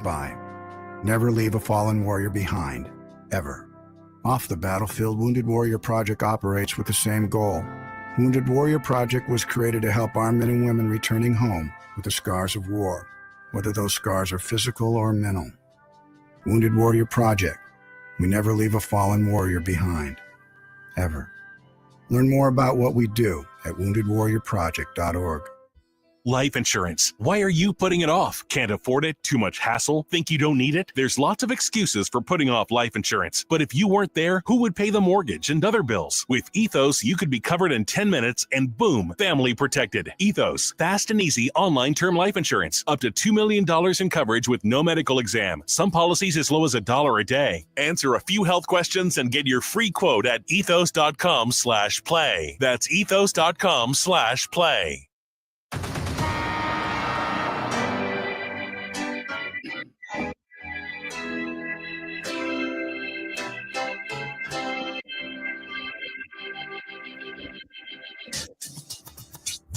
by. Never leave a fallen warrior behind, ever. Off the battlefield, Wounded Warrior Project operates with the same goal. Wounded Warrior Project was created to help armed men and women returning home with the scars of war, whether those scars are physical or mental. Wounded Warrior Project. We never leave a fallen warrior behind, ever. Learn more about what we do at woundedwarriorproject.org. Life insurance. Why are you putting it off? Can't afford it? Too much hassle? Think you don't need it? There's lots of excuses for putting off life insurance. But if you weren't there, who would pay the mortgage and other bills? With Ethos, you could be covered in 10 minutes and boom, family protected. Ethos, fast and easy online term life insurance. Up to $2 million in coverage with no medical exam. Some policies as low as $1 a day. Answer a few health questions and get your free quote at ethos.com/play. That's ethos.com/play.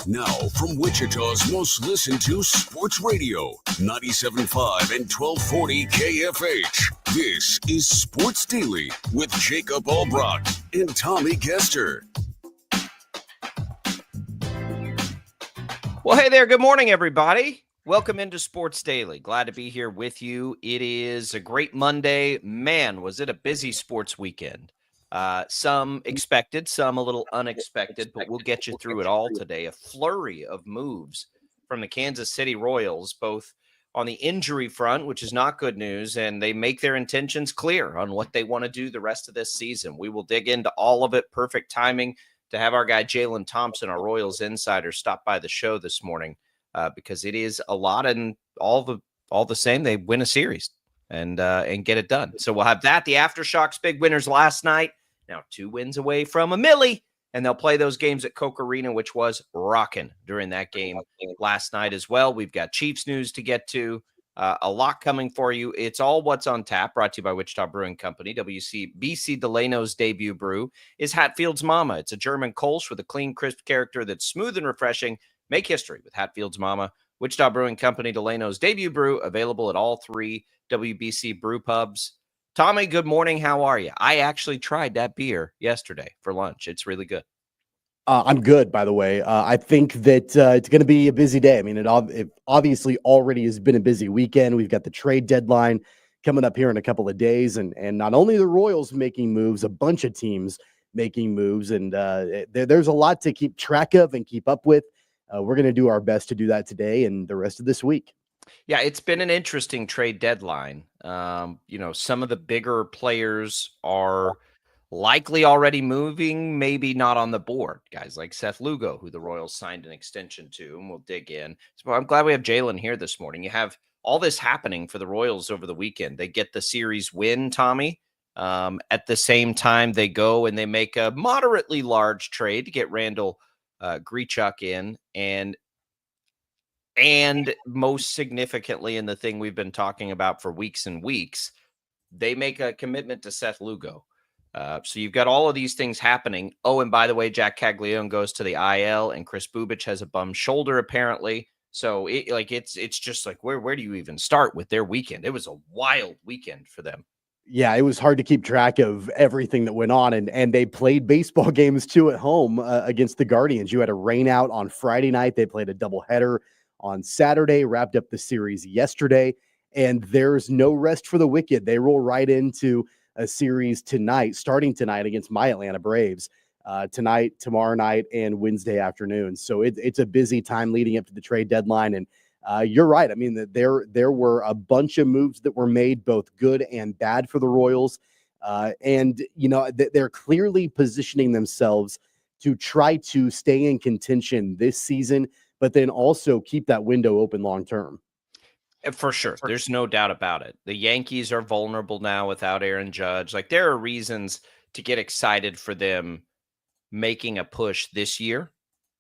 Now, from Wichita's most listened to sports radio, 97.5 and 1240 KFH. This is Sports Daily with Jacob Albrock and Tommy Kester. Well, hey there. Good morning, everybody. Welcome into Sports Daily. Glad to be here with you. It is a great Monday. Man, was it a busy sports weekend. Some expected, some a little unexpected, but we'll get you through it all today. A flurry of moves from the Kansas City Royals, both on the injury front, which is not good news, and they make their intentions clear on what they want to do the rest of this season. We will dig into all of it. Perfect timing to have our guy Jaylon Thompson, our Royals insider, stop by the show this morning because it is a lot, and all the same, they win a series and get it done. So we'll have that. The Aftershocks big winners last night. Now 2 wins away from a millie, and they'll play those games at Coke Arena, which was rocking during that game last night as well. We've got Chiefs news to get to, a lot coming for you. It's all what's on tap, brought to you by Wichita Brewing Company. BC Delano's debut brew is Hatfield's Mama. It's a German Kolsch with a clean, crisp character that's smooth and refreshing. Make history with Hatfield's Mama. Wichita Brewing Company, Delano's debut brew, available at all 3 WBC brew pubs. Tommy, good morning. How are you? I actually tried that beer yesterday for lunch. It's really good. I'm good, by the way. I think that it's going to be a busy day. I mean, it obviously already has been a busy weekend. We've got the trade deadline coming up here in a couple of days. And not only the Royals making moves, a bunch of teams making moves. And there's a lot to keep track of and keep up with. We're going to do our best to do that today and the rest of this week. Yeah, it's been an interesting trade deadline. Some of the bigger players are likely already moving, maybe not on the board. Guys like Seth Lugo, who the Royals signed an extension to, and we'll dig in. So I'm glad we have Jaylon here this morning. You have all this happening for the Royals over the weekend. They get the series win, Tommy. At the same time, they go and they make a moderately large trade to get Randall Grichuk in, and most significantly, in the thing we've been talking about for weeks and weeks, they make a commitment to Seth Lugo. So you've got all of these things happening. Oh, and by the way, Jack Caglione goes to the IL, and Chris Bubich has a bum shoulder apparently. So it's just like where do you even start with their weekend? It was a wild weekend for them. Yeah, it was hard to keep track of everything that went on, and they played baseball games too at home against the Guardians. You had a rain out on Friday night. They played a doubleheader on Saturday, wrapped up the series yesterday, and there's no rest for the wicked. They roll right into a series tonight, starting tonight against my Atlanta Braves, tonight, tomorrow night, and Wednesday afternoon. So it's a busy time leading up to the trade deadline, and you're right. I mean, there were a bunch of moves that were made, both good and bad for the Royals, and they're clearly positioning themselves to try to stay in contention this season, but then also keep that window open long term. For sure. There's no doubt about it. The Yankees are vulnerable now without Aaron Judge. Like, there are reasons to get excited for them making a push this year.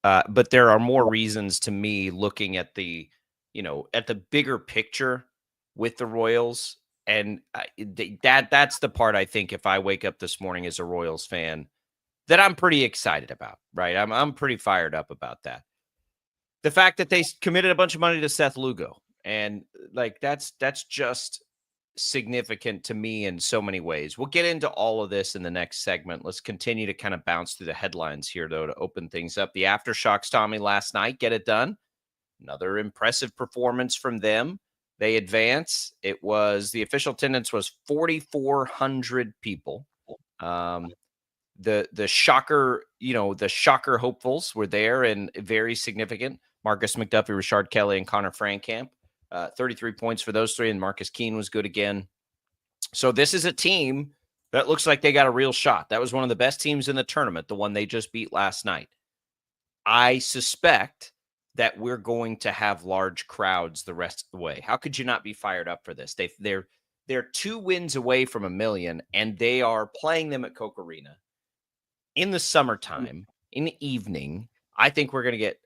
But there are more reasons to me looking at the bigger picture with the Royals. And that's the part I think, if I wake up this morning as a Royals fan, that I'm pretty excited about, right? I'm pretty fired up about that. The fact that they committed a bunch of money to Seth Lugo. And like that's just significant to me in so many ways. We'll get into all of this in the next segment. Let's continue to kind of bounce through the headlines here, though, to open things up. The Aftershocks, Tommy, last night, get it done. Another impressive performance from them. They advance. It was the official attendance was 4,400 people. The shocker, the shocker hopefuls were there and very significant. Marcus McDuffie, Rashard Kelly, and Connor Frankamp. 33 points for those three, and Marcus Keene was good again. So this is a team that looks like they got a real shot. That was one of the best teams in the tournament, the one they just beat last night. I suspect that we're going to have large crowds the rest of the way. How could you not be fired up for this? They're 2 wins away from $1 million, and they are playing them at Koch Arena in the summertime, in the evening. I think we're going to get,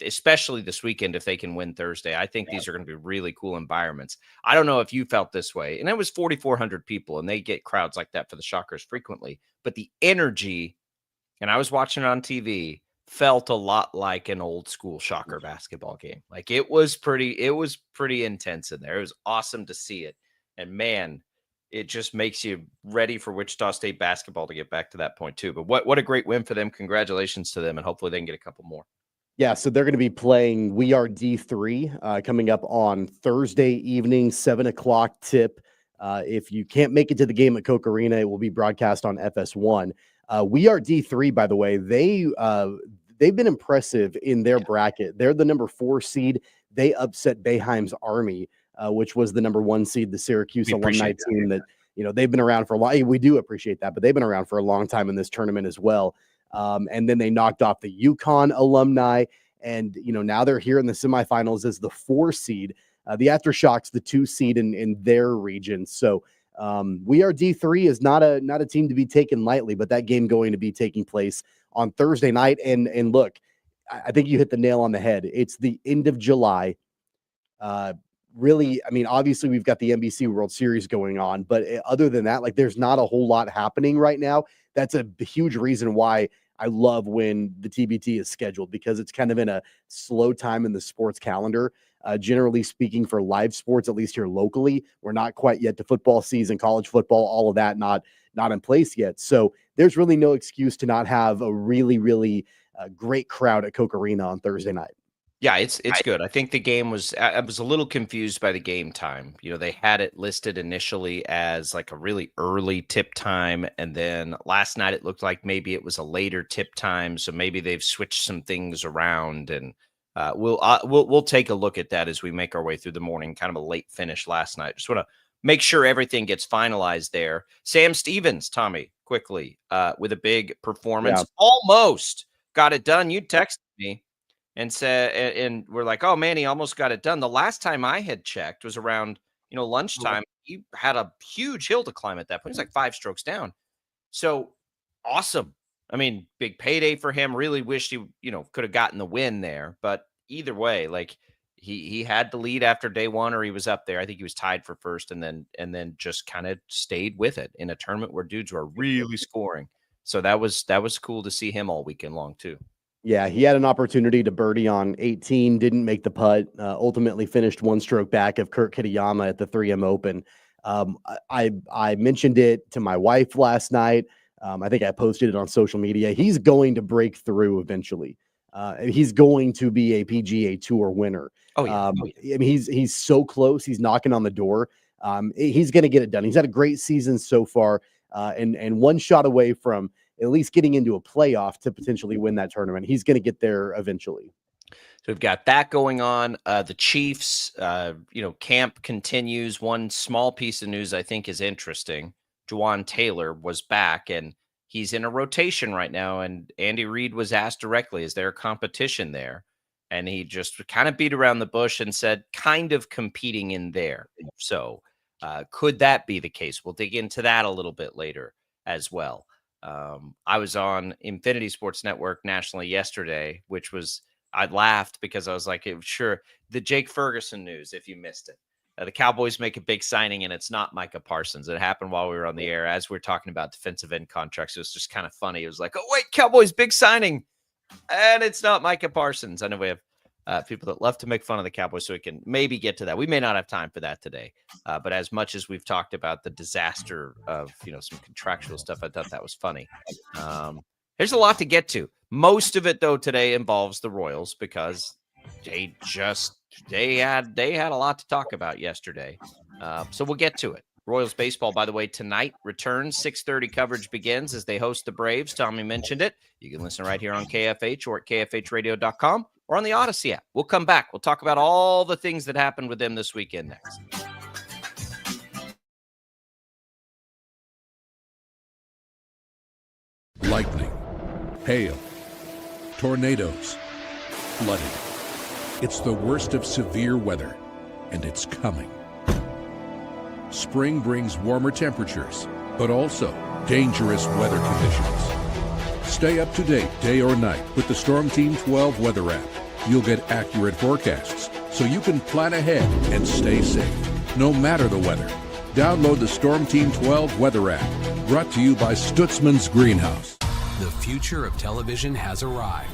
especially this weekend, if they can win Thursday, I think these are going to be really cool environments. I don't know if you felt this way. And it was 4,400 people, and they get crowds like that for the Shockers frequently. But the energy, and I was watching it on TV, felt a lot like an old school Shocker basketball game. Like it was pretty intense in there. It was awesome to see it. And man, it just makes you ready for Wichita State basketball to get back to that point too. But what a great win for them. Congratulations to them. And hopefully they can get a couple more. Yeah, so they're going to be playing We Are D3 coming up on Thursday evening, 7 o'clock tip. If you can't make it to the game at Koch Arena, it will be broadcast on FS1. We Are D3, by the way, they've been impressive in their bracket. They're the number 4 seed. They upset Boeheim's Army, which was the number 1 seed, the Syracuse alumni team that, they've been around for a while. We do appreciate that, but they've been around for a long time in this tournament as well. And then they knocked off the UConn alumni. And, now they're here in the semifinals as the 4 seed. The Aftershocks, the 2 seed in their region. So We Are D3 is not a team to be taken lightly, but that game going to be taking place on Thursday night. And look, I think you hit the nail on the head. It's the end of July. Really, I mean, obviously we've got the NBC World Series going on, but other than that, like there's not a whole lot happening right now. That's a huge reason why I love when the TBT is scheduled, because it's kind of in a slow time in the sports calendar. Generally speaking, for live sports, at least here locally, we're not quite yet to football season, college football, all of that not in place yet. So there's really no excuse to not have a really, really great crowd at Koch Arena on Thursday night. Yeah, it's good. I think the game was, I was a little confused by the game time. They had it listed initially as like a really early tip time. And then last night it looked like maybe it was a later tip time. So maybe they've switched some things around, and we'll take a look at that as we make our way through the morning. Kind of a late finish last night. Just want to make sure everything gets finalized there. Sam Stevens, Tommy, quickly, with a big performance, almost got it done. You texted me and said, and we're like, oh man, he almost got it done. The last time I had checked was around, lunchtime. He had a huge hill to climb at that point. He was like 5 strokes down. So awesome. I mean, big payday for him. Really wished he, could have gotten the win there. But either way, like he had the lead after day 1, or he was up there. I think he was tied for first, and then just kind of stayed with it in a tournament where dudes were really scoring. So that was cool to see him all weekend long too. Yeah, he had an opportunity to birdie on 18, didn't make the putt, ultimately finished 1 stroke back of Kurt Kitayama at the 3M Open. I mentioned it to my wife last night. I think I posted it on social media. He's going to break through eventually. He's going to be a PGA Tour winner. Oh yeah. I mean, he's so close. He's knocking on the door. He's going to get it done. He's had a great season so far, and 1 shot away from at least getting into a playoff to potentially win that tournament. He's going to get there eventually. So we've got that going on. The Chiefs, camp continues. One small piece of news I think is interesting. Juwan Taylor was back, and he's in a rotation right now. And Andy Reid was asked directly, is there a competition there? And he just kind of beat around the bush and said, kind of competing in there. So could that be the case? We'll dig into that a little bit later as well. I was on Infinity Sports Network nationally yesterday, which was, I laughed because I was like, sure, the Jake Ferguson news, if you missed it. The Cowboys make a big signing, and it's not Micah Parsons. It happened while we were on the air as we were talking about defensive end contracts. It was just kind of funny. It was like, oh, wait, Cowboys big signing, and it's not Micah Parsons. I know we have people that love to make fun of the Cowboys, so we can maybe get to that. We may not have time for that today, but as much as we've talked about the disaster of some contractual stuff, I thought that was funny. There's a lot to get to. Most of it, though, today involves the Royals because they had a lot to talk about yesterday. So we'll get to it. Royals baseball, by the way, tonight returns. 6:30 coverage begins as they host the Braves. Tommy mentioned it. You can listen right here on KFH or at kfhradio.com or on the Odyssey app. We'll come back. We'll talk about all the things that happened with them this weekend next. Lightning, hail, tornadoes, flooding. It's the worst of severe weather, and it's coming. Spring brings warmer temperatures, but also dangerous weather conditions. Stay up to date day or night with the Storm Team 12 weather app. You'll get accurate forecasts so you can plan ahead and stay safe, no matter the weather. Download the Storm Team 12 weather app, brought to you by Stutzman's Greenhouse. The future of television has arrived.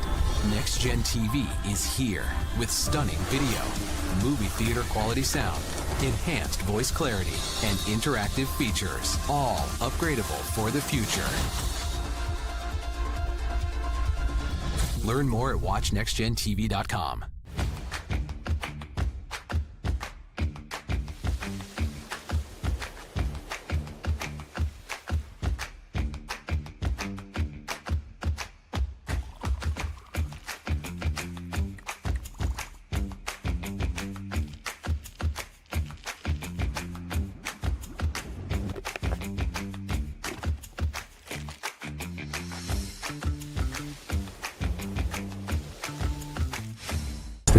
Next Gen TV is here with stunning video, movie theater quality sound, enhanced voice clarity, and interactive features, all upgradable for the future. Learn more at watchnextgentv.com.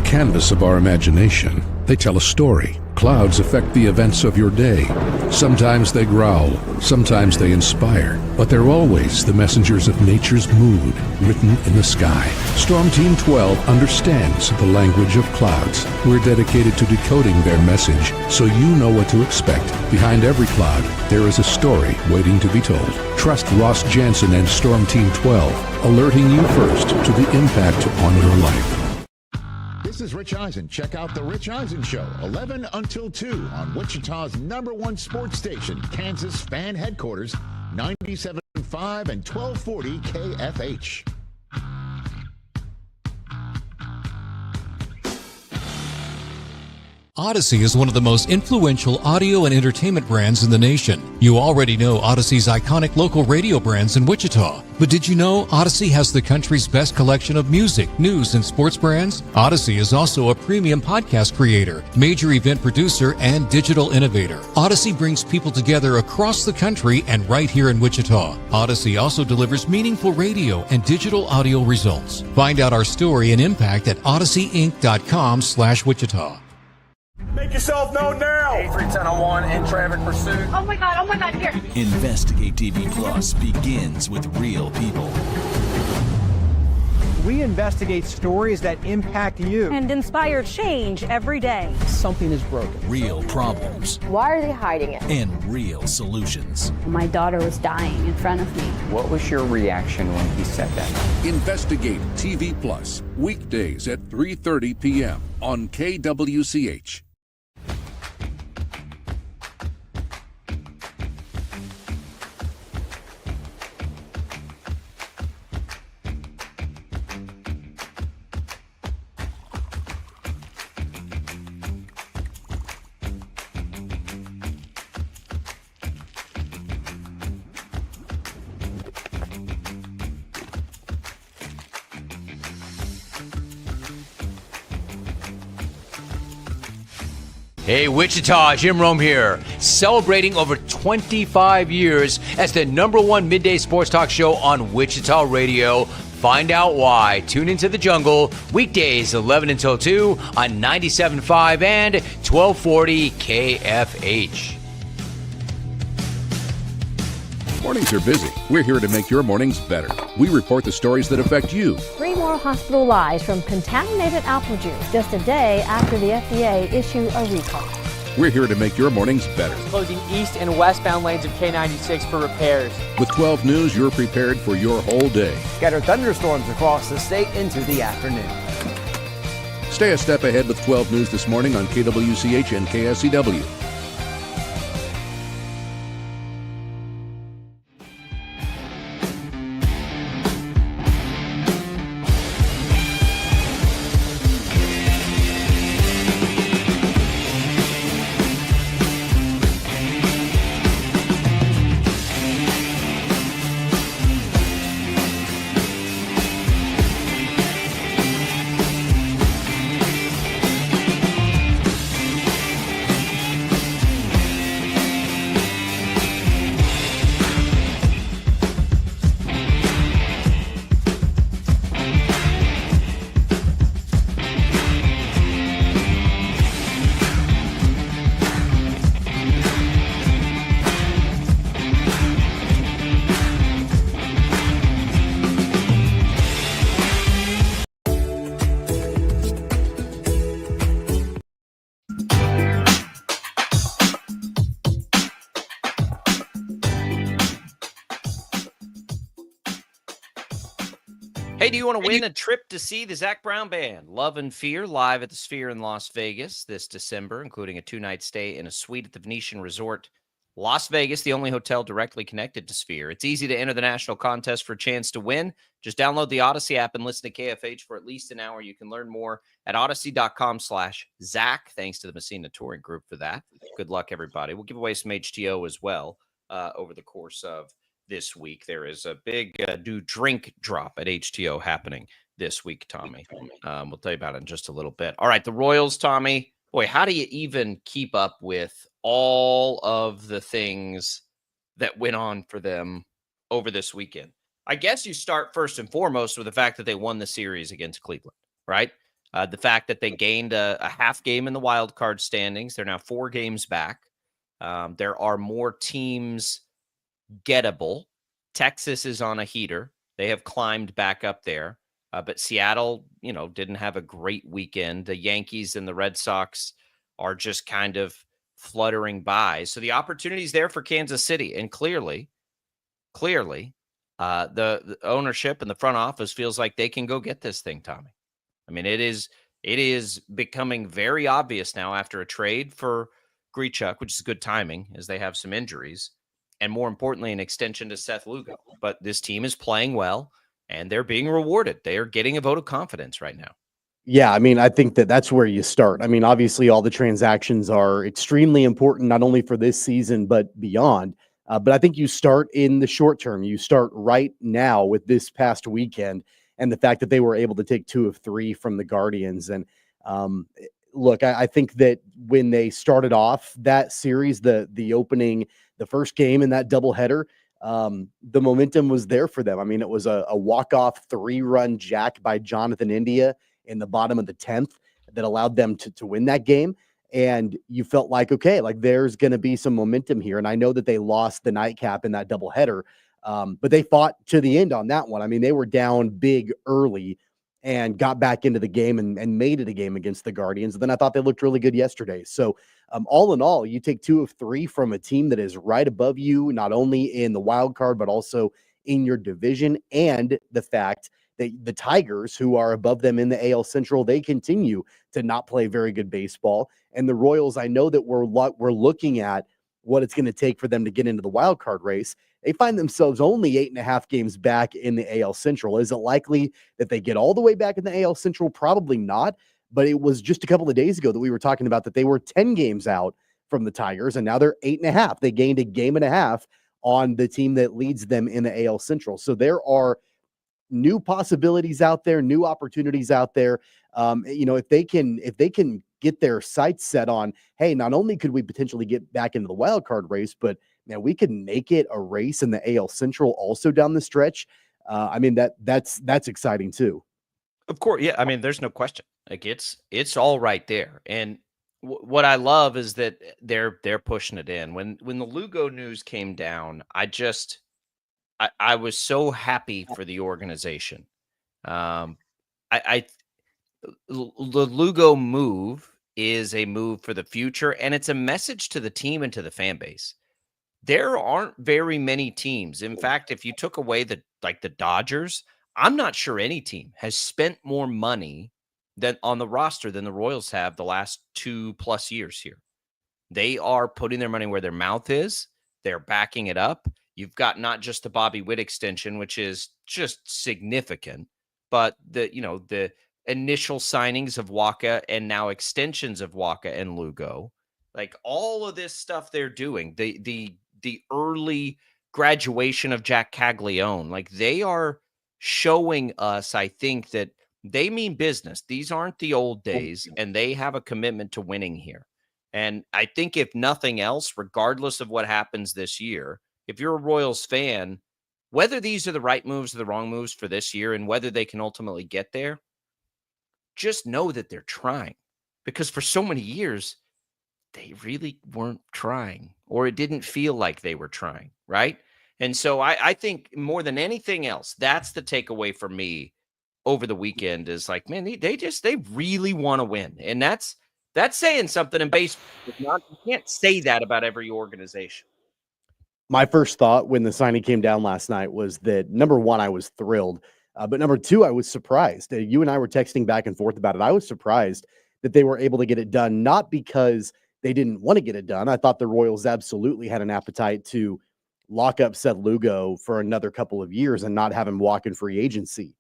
Canvas of our imagination. They tell a story. Clouds affect the events of your day. Sometimes they growl, sometimes they inspire, but they're always the messengers of nature's mood written in the sky. Storm Team 12 understands the language of clouds. We're dedicated to decoding their message so you know what to expect. Behind every cloud, there is a story waiting to be told. Trust Ross Jansen and Storm Team 12, alerting you first to the impact on your life. This is Rich Eisen. Check out The Rich Eisen Show, 11 until 2 on Wichita's #1 sports station, Kansas Fan Headquarters, 97.5 and 1240 KFH. Odyssey is one of the most influential audio and entertainment brands in the nation. You already know Odyssey's iconic local radio brands in Wichita. But did you know Odyssey has the country's best collection of music, news, and sports brands? Odyssey is also a premium podcast creator, major event producer, and digital innovator. Odyssey brings people together across the country and right here in Wichita. Odyssey also delivers meaningful radio and digital audio results. Find out our story and impact at odysseyinc.com/Wichita. Make yourself known now! 831001 in traffic pursuit. Oh my God, here. Investigate TV Plus begins with real people. We investigate stories that impact you and inspire change every day. Something is broken. Real problems. Why are they hiding it? And real solutions. My daughter was dying in front of me. What was your reaction when he said that? Investigate TV Plus, weekdays at 3:30 p.m. on KWCH. Hey, Wichita, Jim Rome here, celebrating over 25 years as the #1 midday sports talk show on Wichita Radio. Find out why. Tune into The Jungle, weekdays 11 until 2 on 97.5 and 1240 KFH. Mornings are busy. We're here to make your mornings better. We report the stories that affect you. 3 more hospitalized from contaminated apple juice just a day after the FDA issued a recall. We're here to make your mornings better. Closing east and westbound lanes of K96 for repairs. With 12 News, you're prepared for your whole day. Scattered thunderstorms across the state into the afternoon. Stay a step ahead with 12 News this morning on KWCH and KSCW. Hey, do you want to win a trip to see the Zach Brown Band? Love and Fear live at the Sphere in Las Vegas this December, including a 2-night stay in a suite at the Venetian Resort. Las Vegas, the only hotel directly connected to Sphere. It's easy to enter the national contest for a chance to win. Just download the Odyssey app and listen to KFH for at least an hour. You can learn more at odyssey.com/Zach. Thanks to the Messina Touring Group for that. Good luck, everybody. We'll give away some HTO as well over the course of this week. There is a big do drink drop at HTO happening this week, Tommy. We'll tell you about it in just a little bit. All right, the Royals, Tommy. Boy, how do you even keep up with all of the things that went on for them over this weekend? I guess you start first and foremost with the fact that they won the series against Cleveland, right? The fact that they gained a half game in the wild card standings. They're now 4 games back. There are more teams gettable. Texas is on a heater. They have climbed back up there. But Seattle, didn't have a great weekend. The Yankees and the Red Sox are just kind of fluttering by. So the opportunity is there for Kansas City. And clearly, the ownership and the front office feels like they can go get this thing, Tommy. I mean, it is becoming very obvious now after a trade for Grichuk, which is good timing as they have some injuries, and more importantly, an extension to Seth Lugo. But this team is playing well, and they're being rewarded. They are getting a vote of confidence right now. Yeah, I mean, I think that's where you start. I mean, obviously, all the transactions are extremely important, not only for this season, but beyond. But I think you start in the short term. You start right now with this past weekend and the fact that they were able to take 2 of 3 from the Guardians. And look, I think that when they started off that series, the opening, the first game in that doubleheader, the momentum was there for them. I mean, it was a walk-off 3-run jack by Jonathan India in the bottom of the 10th that allowed them to win that game. And you felt like, okay, like there's going to be some momentum here. And I know that they lost the nightcap in that doubleheader, but they fought to the end on that one. I mean, they were down big early and got back into the game and made it a game against the Guardians. And then I thought they looked really good yesterday. So all in all, you take 2 of 3 from a team that is right above you, not only in the wild card, but also in your division. And the fact that the Tigers, who are above them in the AL Central, they continue to not play very good baseball. And the Royals, I know that we're looking at what it's going to take for them to get into the wild card race. They find themselves only 8.5 games back in the AL Central. Is it likely that they get all the way back in the AL Central? Probably not. But it was just a couple of days ago that we were talking about that they were 10 games out from the Tigers, and now they're 8.5. They gained a game and a half on the team that leads them in the AL Central. So there are new possibilities out there, new opportunities out there. If they can get their sights set on, hey, not only could we potentially get back into the wild card race, but man, we could make it a race in the AL Central also down the stretch. I mean, that's exciting too. Of course, yeah. I mean, there's no question. Like it's all right there. And what I love is that they're pushing it in. When the Lugo news came down, I was so happy for the organization. The Lugo move is a move for the future, and it's a message to the team and to the fan base. There aren't very many teams. In fact, if you took away the Dodgers, I'm not sure any team has spent more money on the roster than the Royals have the last 2+ years here. They are putting their money where their mouth is. They're backing it up. You've got not just the Bobby Witt extension, which is just significant, but the initial signings of Waka and now extensions of Waka and Lugo, like all of this stuff they're doing, the early graduation of Jack Caglione, like they are showing us, I think, that they mean business. These aren't the old days, and they have a commitment to winning here. And I think if nothing else, regardless of what happens this year, if you're a Royals fan, whether these are the right moves or the wrong moves for this year and whether they can ultimately get there, just know that they're trying. Because for so many years, they really weren't trying, or it didn't feel like they were trying, right? And so I think more than anything else, that's the takeaway for me over the weekend is like, man, they really want to win. And that's saying something in baseball. You can't say that about every organization. My first thought when the signing came down last night was that, number one, I was thrilled. But number two, I was surprised. You and I were texting back and forth about it. I was surprised that they were able to get it done, not because they didn't want to get it done. I thought the Royals absolutely had an appetite to lock up Seth Lugo for another couple of years and not have him walk in free agency.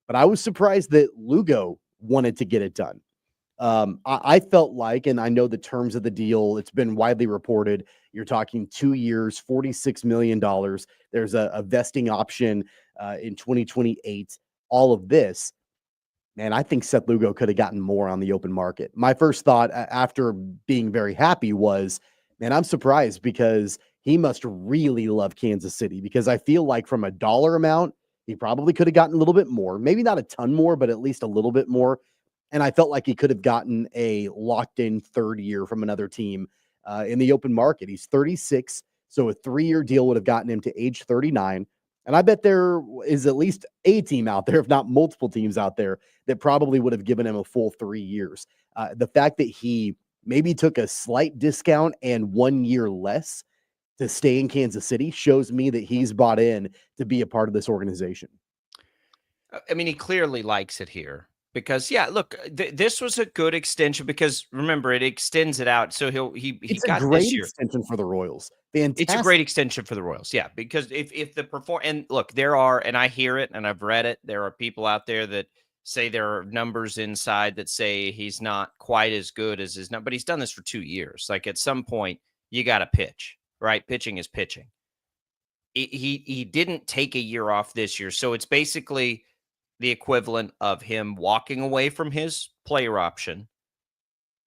But I was surprised that Lugo wanted to get it done. I felt like, and I know the terms of the deal, it's been widely reported, you're talking 2 years, $46 million. There's a vesting option in 2028. All of this, man, I think Seth Lugo could have gotten more on the open market. My first thought after being very happy was, man, I'm surprised because he must really love Kansas City, because I feel like from a dollar amount, he probably could have gotten a little bit more, maybe not a ton more, but at least a little bit more. And I felt like he could have gotten a locked-in third year from another team in the open market. He's 36, so a 3-year deal would have gotten him to age 39. And I bet there is at least a team out there, if not multiple teams out there, that probably would have given him a full 3 years. The fact that he maybe took a slight discount and 1 year less to stay in Kansas City shows me that he's bought in to be a part of this organization. I mean, he clearly likes it here. Because, yeah, look, this was a good extension because, remember, it extends it out. So he It's got a great this year. extension for the Royals. Fantastic. It's a great extension for the Royals, yeah, because if the and look, there are, and I hear it and I've read it, there are people out there that say there are numbers inside that say he's not quite as good as his number, but he's done this for 2 years. Like at some point, you got to pitch, right? Pitching is pitching. He didn't take a year off this year, so it's basically the equivalent of him walking away from his player option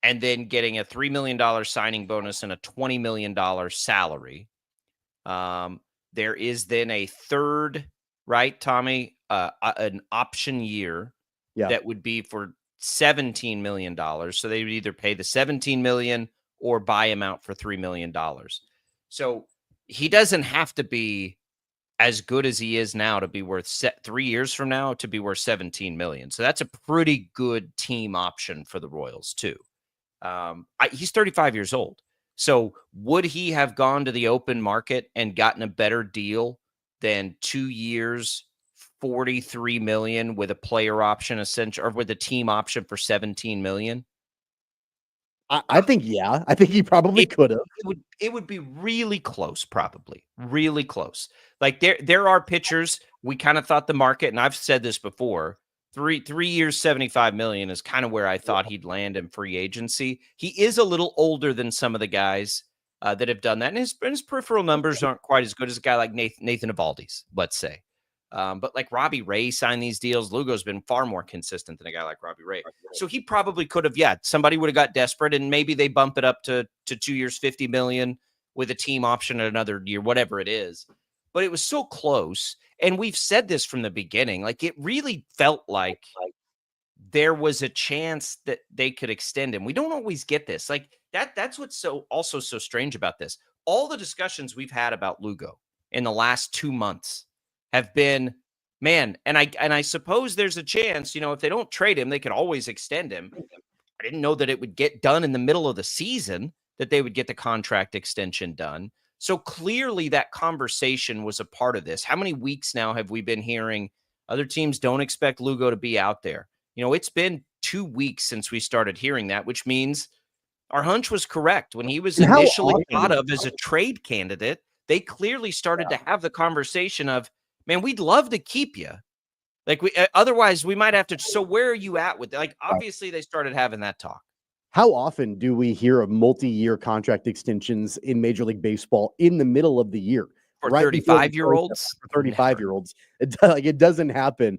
and then getting a $3 million signing bonus and a $20 million salary. There is then a third, right, Tommy, an option year that would be for $17 million. So they would either pay the $17 million or buy him out for $3 million. So he doesn't have to be as good as he is now to be worth 3 years from now to be worth $17 million. So that's a pretty good team option for the Royals too. He's 35 years old. So would he have gone to the open market and gotten a better deal than 2 years, $43 million with a player option essentially, or with a team option for $17 million? I think, yeah. I think he probably could have. It would be really close, probably. Really close. Like there are pitchers, we kind of thought the market, and I've said this before, 3 years, $75 million is kind of where I thought he'd land in free agency. He is a little older than some of the guys that have done that, and his peripheral numbers aren't quite as good as a guy like Nathan Eovaldi's, let's say. But like Robbie Ray signed these deals. Lugo's been far more consistent than a guy like Robbie Ray. So he probably could have, somebody would have got desperate and maybe they bump it up to 2 years, $50 million with a team option at another year, whatever it is. But it was so close. And we've said this from the beginning. Like it really felt like there was a chance that they could extend him. We don't always get this. Like that's what's also so strange about this. All the discussions we've had about Lugo in the last 2 months have been, man, and I suppose there's a chance, if they don't trade him, they could always extend him. I didn't know that it would get done in the middle of the season, that they would get the contract extension done. So clearly that conversation was a part of this. How many weeks now have we been hearing other teams don't expect Lugo to be out there? It's been 2 weeks since we started hearing that, which means our hunch was correct. When he was And how initially often thought of as a trade candidate, they clearly started to have the conversation of, man, we'd love to keep you. Like, otherwise we might have to. So where are you at with it? Like, obviously they started having that talk. How often do we hear of multi-year contract extensions in Major League Baseball in the middle of the year? For Right before the 35-year-olds? For 35-year-olds. It doesn't happen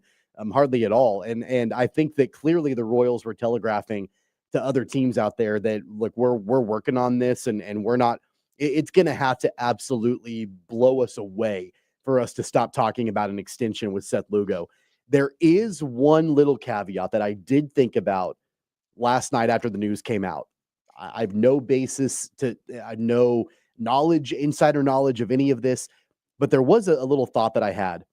hardly at all. And I think that clearly the Royals were telegraphing to other teams out there that, look, we're working on this, and we're not. It's going to have to absolutely blow us away for us to stop talking about an extension with Seth Lugo. There is one little caveat that I did think about last night after the news came out. I have no basis to, no knowledge, insider knowledge of any of this, but there was a little thought that I had.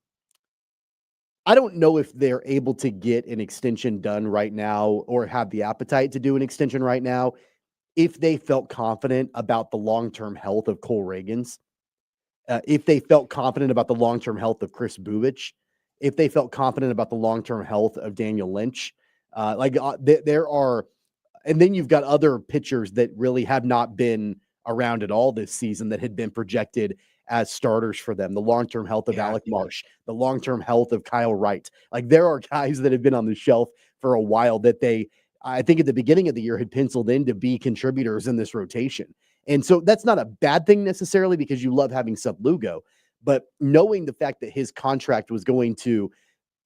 I don't know if they're able to get an extension done right now or have the appetite to do an extension right now if they felt confident about the long-term health of Cole Reagans, if they felt confident about the long-term health of Chris Bubich, if they felt confident about the long-term health of Daniel Lynch. There are, and then you've got other pitchers that really have not been around at all this season that had been projected as starters for them. The long-term health of Alec Marsh, the long-term health of Kyle Wright. Like, there are guys that have been on the shelf for a while that I think at the beginning of the year had penciled in to be contributors in this rotation. And so that's not a bad thing necessarily, because you love having Seth Lugo, but knowing the fact that his contract was going to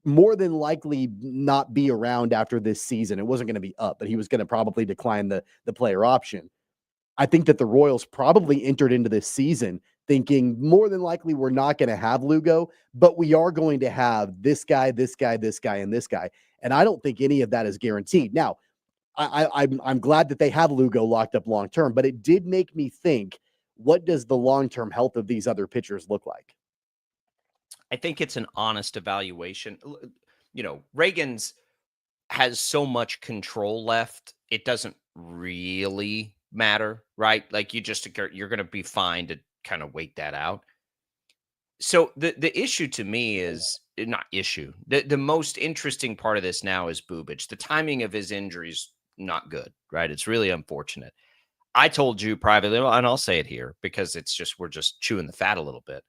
more than likely not be around after this season, it wasn't going to be up, but he was going to probably decline the player option. I think that the Royals probably entered into this season thinking more than likely we're not going to have Lugo, but we are going to have this guy, this guy, this guy, and this guy. And I don't think any of that is guaranteed. Now, I'm glad that they have Lugo locked up long term, but it did make me think, what does the long-term health of these other pitchers look like? I think it's an honest evaluation. Reagan's has so much control left. It doesn't really matter, right? Like, you're going to be fine to kind of wait that out. So the issue to me is not issue. The most interesting part of this now is Bubich. The timing of his injuries, not good, right? It's really unfortunate. I told you privately, and I'll say it here because we're just chewing the fat a little bit.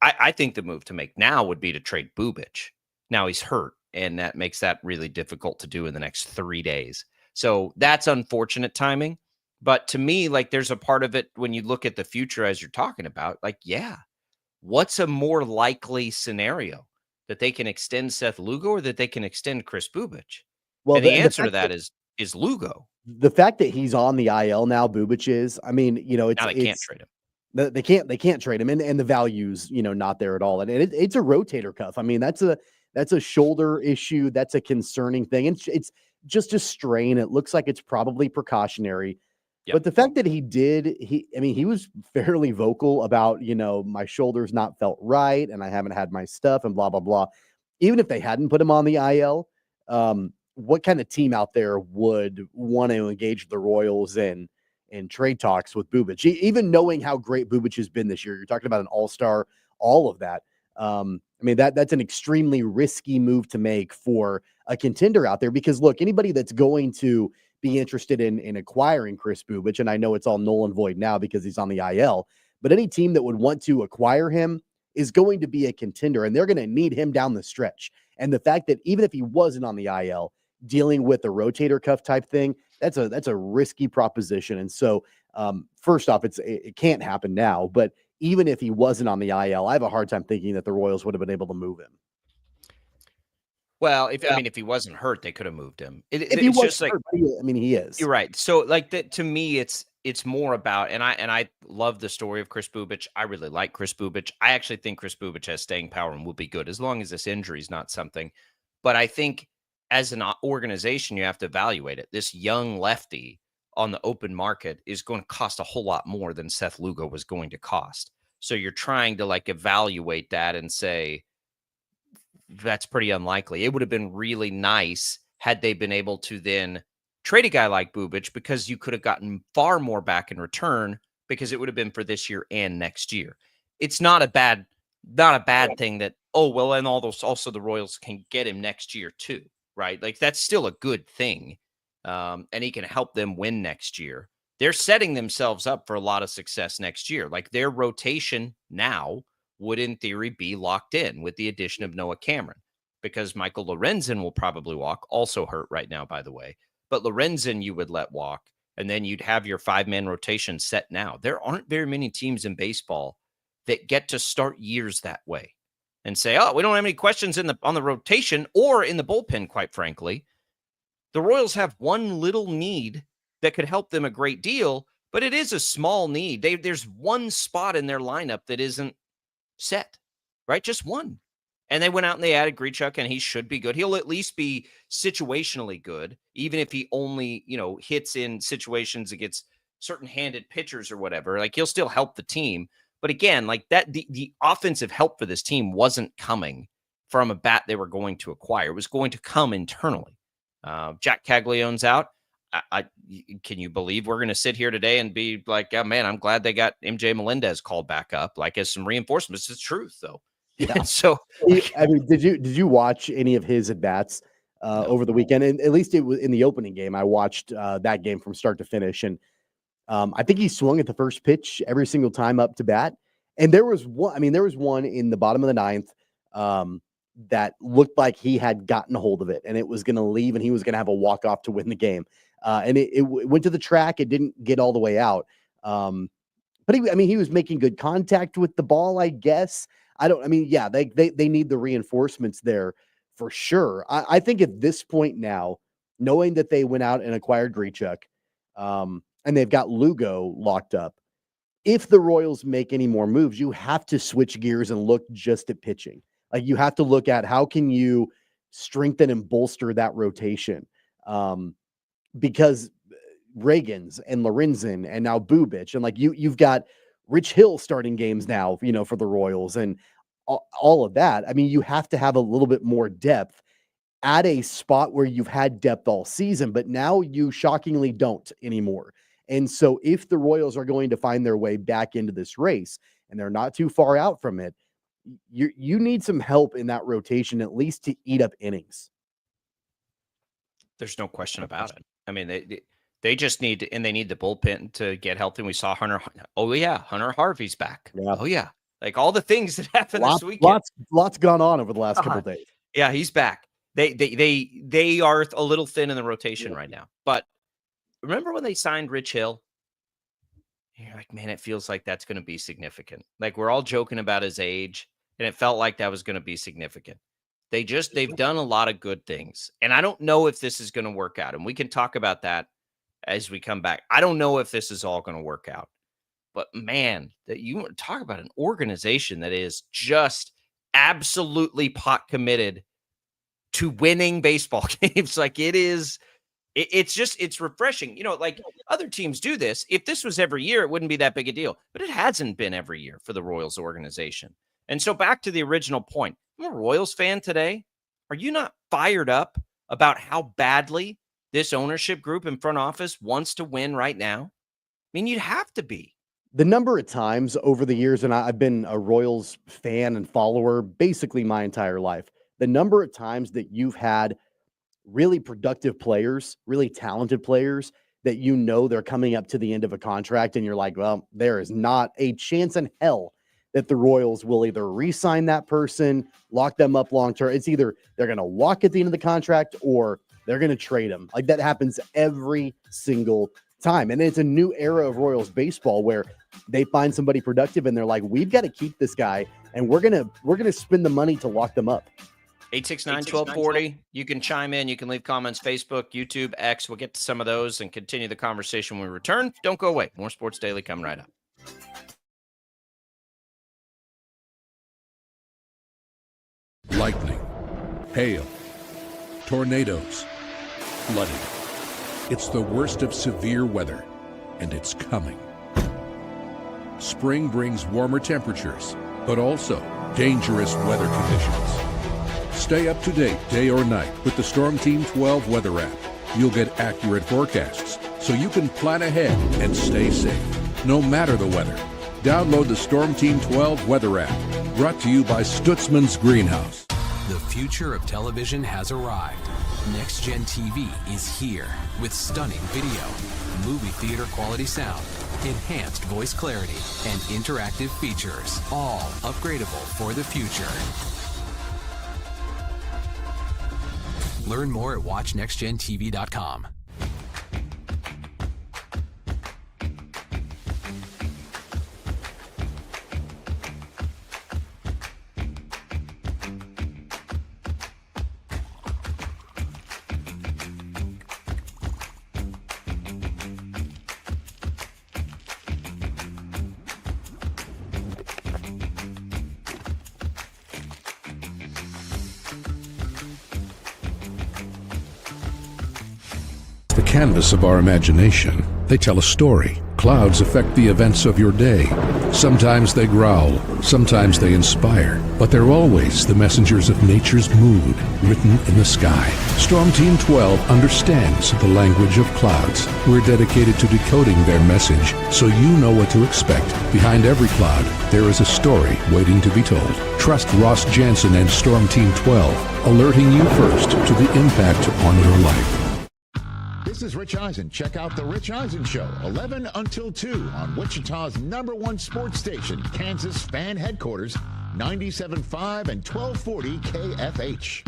I think the move to make now would be to trade Bubich. Now he's hurt, and that makes that really difficult to do in the next 3 days. So that's unfortunate timing. But to me, like, there's a part of it when you look at the future, as you're talking about, like, yeah, what's a more likely scenario, that they can extend Seth Lugo or that they can extend Chris Bubich? Well, and the answer to that is Lugo. The fact that he's on the IL now, Bubich is, I mean, now they can't trade him. They can't trade him, and the value's, not there at all. And it's a rotator cuff. I mean, that's a shoulder issue. That's a concerning thing. And it's just a strain. It looks like it's probably precautionary. Yep. But the fact that he was fairly vocal about, my shoulder's not felt right and I haven't had my stuff and blah, blah, blah. Even if they hadn't put him on the IL, what kind of team out there would want to engage the Royals in trade talks with Bubich, even knowing how great Bubich has been this year? You're talking about an all-star, all of that. That's an extremely risky move to make for a contender out there, because look, anybody that's going to be interested in acquiring Chris Bubich, and I know it's all null and void now because he's on the IL, but any team that would want to acquire him is going to be a contender, and they're going to need him down the stretch. And the fact that even if he wasn't on the IL, dealing with a rotator cuff type thing, that's a risky proposition. And so, first off, it can't happen now. But even if he wasn't on the IL, I have a hard time thinking that the Royals would have been able to move him. Well, if he wasn't hurt, they could have moved him. If he was hurt, he is. You're right. So, like, that to me, it's more about, and I love the story of Chris Bubich. I really like Chris Bubich. I actually think Chris Bubich has staying power and will be good as long as this injury is not something. But I think as an organization, you have to evaluate it. This young lefty on the open market is going to cost a whole lot more than Seth Lugo was going to cost. So you're trying to, like, evaluate that and say, that's pretty unlikely. It would have been really nice had they been able to then trade a guy like Bubich, because you could have gotten far more back in return, because it would have been for this year and next year. It's not a bad thing that, and also the Royals can get him next year too. right? Like that's still a good thing. And he can help them win next year. They're setting themselves up for a lot of success next year. Like their rotation now would in theory be locked in with the addition of Noah Cameron, because Michael Lorenzen will probably walk, also hurt right now, by the way. But Lorenzen you would let walk, and then you'd have your 5-man rotation set now. There aren't very many teams in baseball that get to start years that way and say, oh, we don't have any questions on the rotation or in the bullpen, quite frankly. The Royals have one little need that could help them a great deal, but it is a small need. There's one spot in their lineup that isn't set, right? Just one. And they went out and they added Grichuk, and he should be good. He'll at least be situationally good, even if he only, hits in situations against certain handed pitchers or whatever. Like he'll still help the team. But again, like that, the offensive help for this team wasn't coming from a bat they were going to acquire. It was going to come internally. Jack Caglione's out. Can you believe we're going to sit here today and be like, oh man, I'm glad they got MJ Melendez called back up, like as some reinforcements. It's the truth, though. Yeah. So, I mean, did you watch any of his at bats over the weekend? And at least it was in the opening game. I watched that game from start to finish, and I think he swung at the first pitch every single time up to bat. And there was one. I mean, there was one in the bottom of the ninth that looked like he had gotten a hold of it, and it was going to leave, and he was going to have a walk off to win the game. And it went to the track. It didn't get all the way out. But he was making good contact with the ball, I guess. They need the reinforcements there for sure. I think at this point now, knowing that they went out and acquired Grichuk, and they've got Lugo locked up, if the Royals make any more moves, you have to switch gears and look just at pitching. Like you have to look at how can you strengthen and bolster that rotation. Because Reagans and Lorenzen and now Bubic, and like you've got Rich Hill starting games now, for the Royals and all of that. I mean, you have to have a little bit more depth at a spot where you've had depth all season, but now you shockingly don't anymore. And so if the Royals are going to find their way back into this race, and they're not too far out from it, you need some help in that rotation, at least to eat up innings. There's no question about it. I mean, they just need and they need the bullpen to get healthy. And we saw Hunter. Oh yeah, Hunter Harvey's back. Yeah. Oh yeah, like all the things that happened this weekend. Lots gone on over the last couple of days. Yeah, he's back. They are a little thin in the rotation right now. But remember when they signed Rich Hill? You're like, man, it feels like that's going to be significant. Like we're all joking about his age, and it felt like that was going to be significant. They've done a lot of good things. And I don't know if this is going to work out. And we can talk about that as we come back. I don't know if this is all going to work out. But man, that you want to talk about an organization that is just absolutely pot committed to winning baseball games. Like it's refreshing. Like other teams do this. If this was every year, it wouldn't be that big a deal. But it hasn't been every year for the Royals organization. And so back to the original point. I'm a Royals fan today. Are you not fired up about how badly this ownership group and front office wants to win right now? I mean, you'd have to be. The number of times over the years, and I've been a Royals fan and follower basically my entire life, the number of times that you've had really productive players, really talented players that they're coming up to the end of a contract and you're like, well, there is not a chance in hell that the Royals will either re-sign that person, lock them up long-term. It's either they're going to walk at the end of the contract or they're going to trade them. Like that happens every single time. And it's a new era of Royals baseball where they find somebody productive and they're like, we've got to keep this guy and we're going to spend the money to lock them up. 869-1240. You can chime in. You can leave comments, Facebook, YouTube, X. We'll get to some of those and continue the conversation when we return. Don't go away. More Sports Daily coming right up. Lightning, hail, tornadoes, flooding. It's the worst of severe weather, and it's coming. Spring brings warmer temperatures, but also dangerous weather conditions. Stay up to date day or night with the Storm Team 12 weather app. You'll get accurate forecasts, so you can plan ahead and stay safe, no matter the weather. Download the Storm Team 12 weather app, brought to you by Stutzman's Greenhouse. The future of television has arrived. Next Gen TV is here with stunning video, movie theater quality sound, enhanced voice clarity, and interactive features, all upgradable for the future. Learn more at watchnextgentv.com. The canvas of our imagination. They tell a story. Clouds affect the events of your day. Sometimes they growl, sometimes they inspire, but they're always the messengers of nature's mood, written in the sky. Storm Team 12 understands the language of clouds. We're dedicated to decoding their message so you know what to expect. Behind every cloud, there is a story waiting to be told. Trust Ross Jansen and Storm Team 12, alerting you first to the impact on your life. This is Rich Eisen. Check out The Rich Eisen Show, 11 until 2 on Wichita's #1 sports station, Kansas Fan Headquarters, 97.5 and 1240 KFH.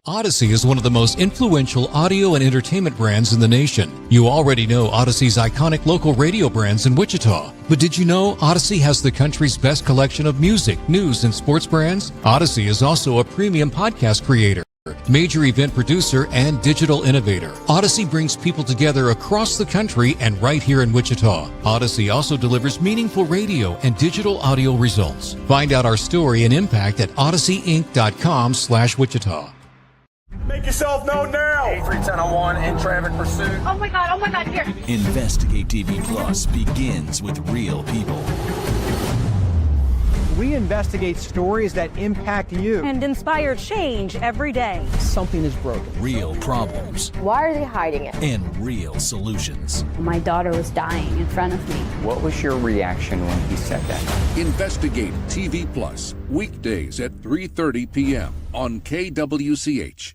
Odyssey is one of the most influential audio and entertainment brands in the nation. You already know Odyssey's iconic local radio brands in Wichita. But did you know Odyssey has the country's best collection of music, news, and sports brands? Odyssey is also a premium podcast creator, major event producer, and digital innovator. Odyssey brings people together across the country and right here in Wichita. Odyssey also delivers meaningful radio and digital audio results. Find out our story and impact at odysseyinc.com/Wichita. Make yourself known now. 83101 in traffic pursuit. Oh my God, here. Investigate TV Plus begins with real people. We investigate stories that impact you. And inspire change every day. Something is broken. Real problems. Why are they hiding it? And real solutions. My daughter was dying in front of me. What was your reaction when he said that? Investigate TV Plus, weekdays at 3:30 p.m. on KWCH.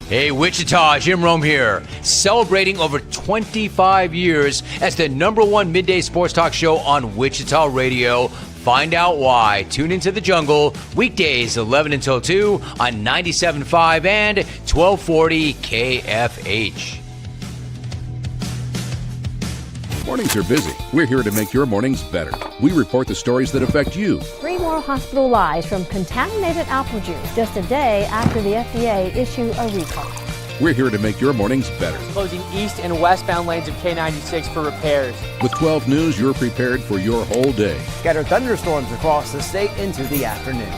Hey, Wichita, Jim Rome here. Celebrating over 25 years as the #1 midday sports talk show on Wichita Radio. Find out why. Tune into the jungle, weekdays 11 until 2 on 97.5 and 1240 KFH. Mornings are busy. We're here to make your mornings better. We report the stories that affect you. 3 more hospital lies from contaminated apple juice just a day after the FDA issued a recall. We're here to make your mornings better. Closing east and westbound lanes of K96 for repairs. With 12 News, you're prepared for your whole day. Scattered thunderstorms across the state into the afternoon.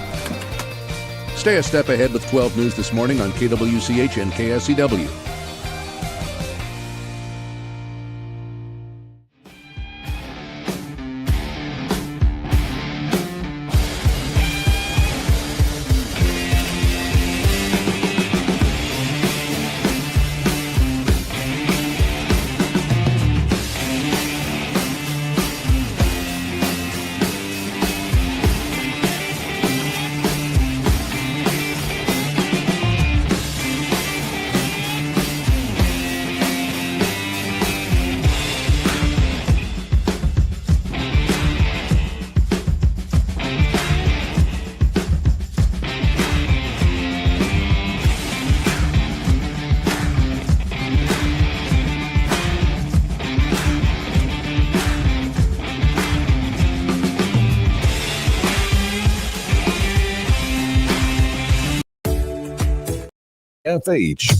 Stay a step ahead with 12 News this morning on KWCH and KSCW. FH.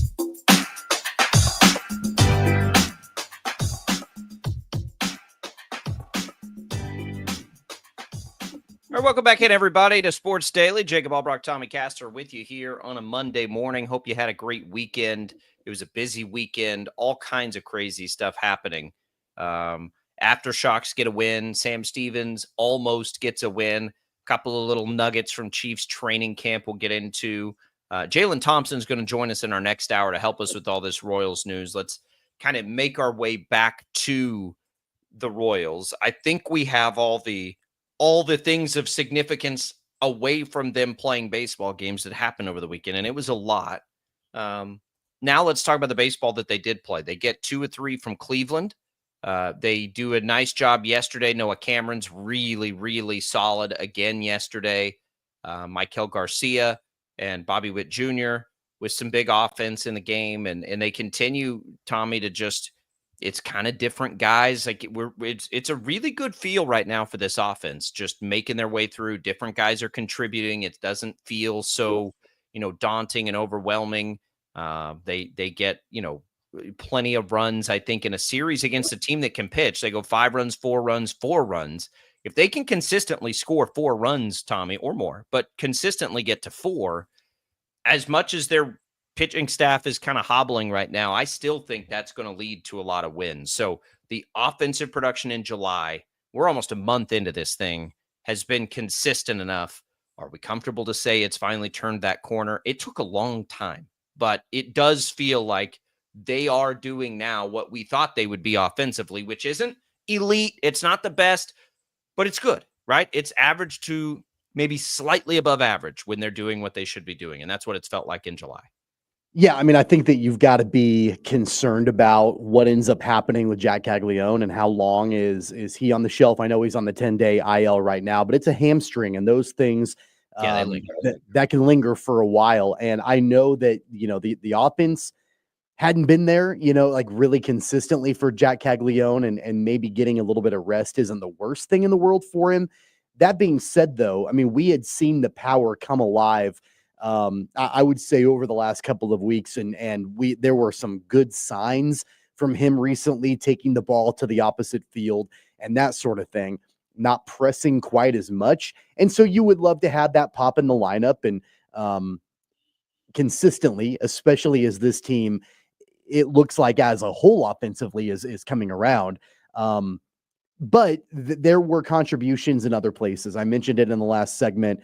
All right, welcome back in, everybody, to Sports Daily. Jacob Albrock, Tommy Castor with you here on a Monday morning. Hope you had a great weekend. It was a busy weekend, all kinds of crazy stuff happening. Aftershocks get a win. Sam Stevens almost gets a win. A couple of little nuggets from Chiefs training camp we'll get into. Jaylon Thompson is going to join us in our next hour to help us with all this Royals news. Let's kind of make our way back to the Royals. I think we have all the things of significance away from them playing baseball games that happened over the weekend, and it was a lot. Now let's talk about the baseball that they did play. They get 2 or 3 from Cleveland. They do a nice job yesterday. Noah Cameron's really, really solid again yesterday. Michael Garcia and Bobby Witt Jr. with some big offense in the game, and they continue, Tommy, to just – it's kind of different guys. Like it's a really good feel right now for this offense, just making their way through. Different guys are contributing. It doesn't feel so, daunting and overwhelming. They get, plenty of runs, I think, in a series against a team that can pitch. They go 5 runs, 4 runs, 4 runs. If they can consistently score 4 runs, Tommy, or more, but consistently get to 4, as much as their pitching staff is kind of hobbling right now, I still think that's going to lead to a lot of wins. So the offensive production in July, we're almost a month into this thing, has been consistent enough. Are we comfortable to say it's finally turned that corner? It took a long time, but it does feel like they are doing now what we thought they would be offensively, which isn't elite. It's not the best, but it's good, right? It's average to maybe slightly above average when they're doing what they should be doing. And that's what it's felt like in July. Yeah, I mean, I think that you've got to be concerned about what ends up happening with Jack Caglione and how long is he on the shelf. I know he's on the 10-day IL right now, but it's a hamstring, and those things that can linger for a while. And I know that, the offense hadn't been there, like really consistently for Jack Caglione, and maybe getting a little bit of rest isn't the worst thing in the world for him. That being said, though, I mean, we had seen the power come alive I would say over the last couple of weeks, and there were some good signs from him recently, taking the ball to the opposite field and that sort of thing, not pressing quite as much. And so you would love to have that pop in the lineup and consistently, especially as this team, it looks like as a whole offensively is coming around. But there were contributions in other places. I mentioned it in the last segment.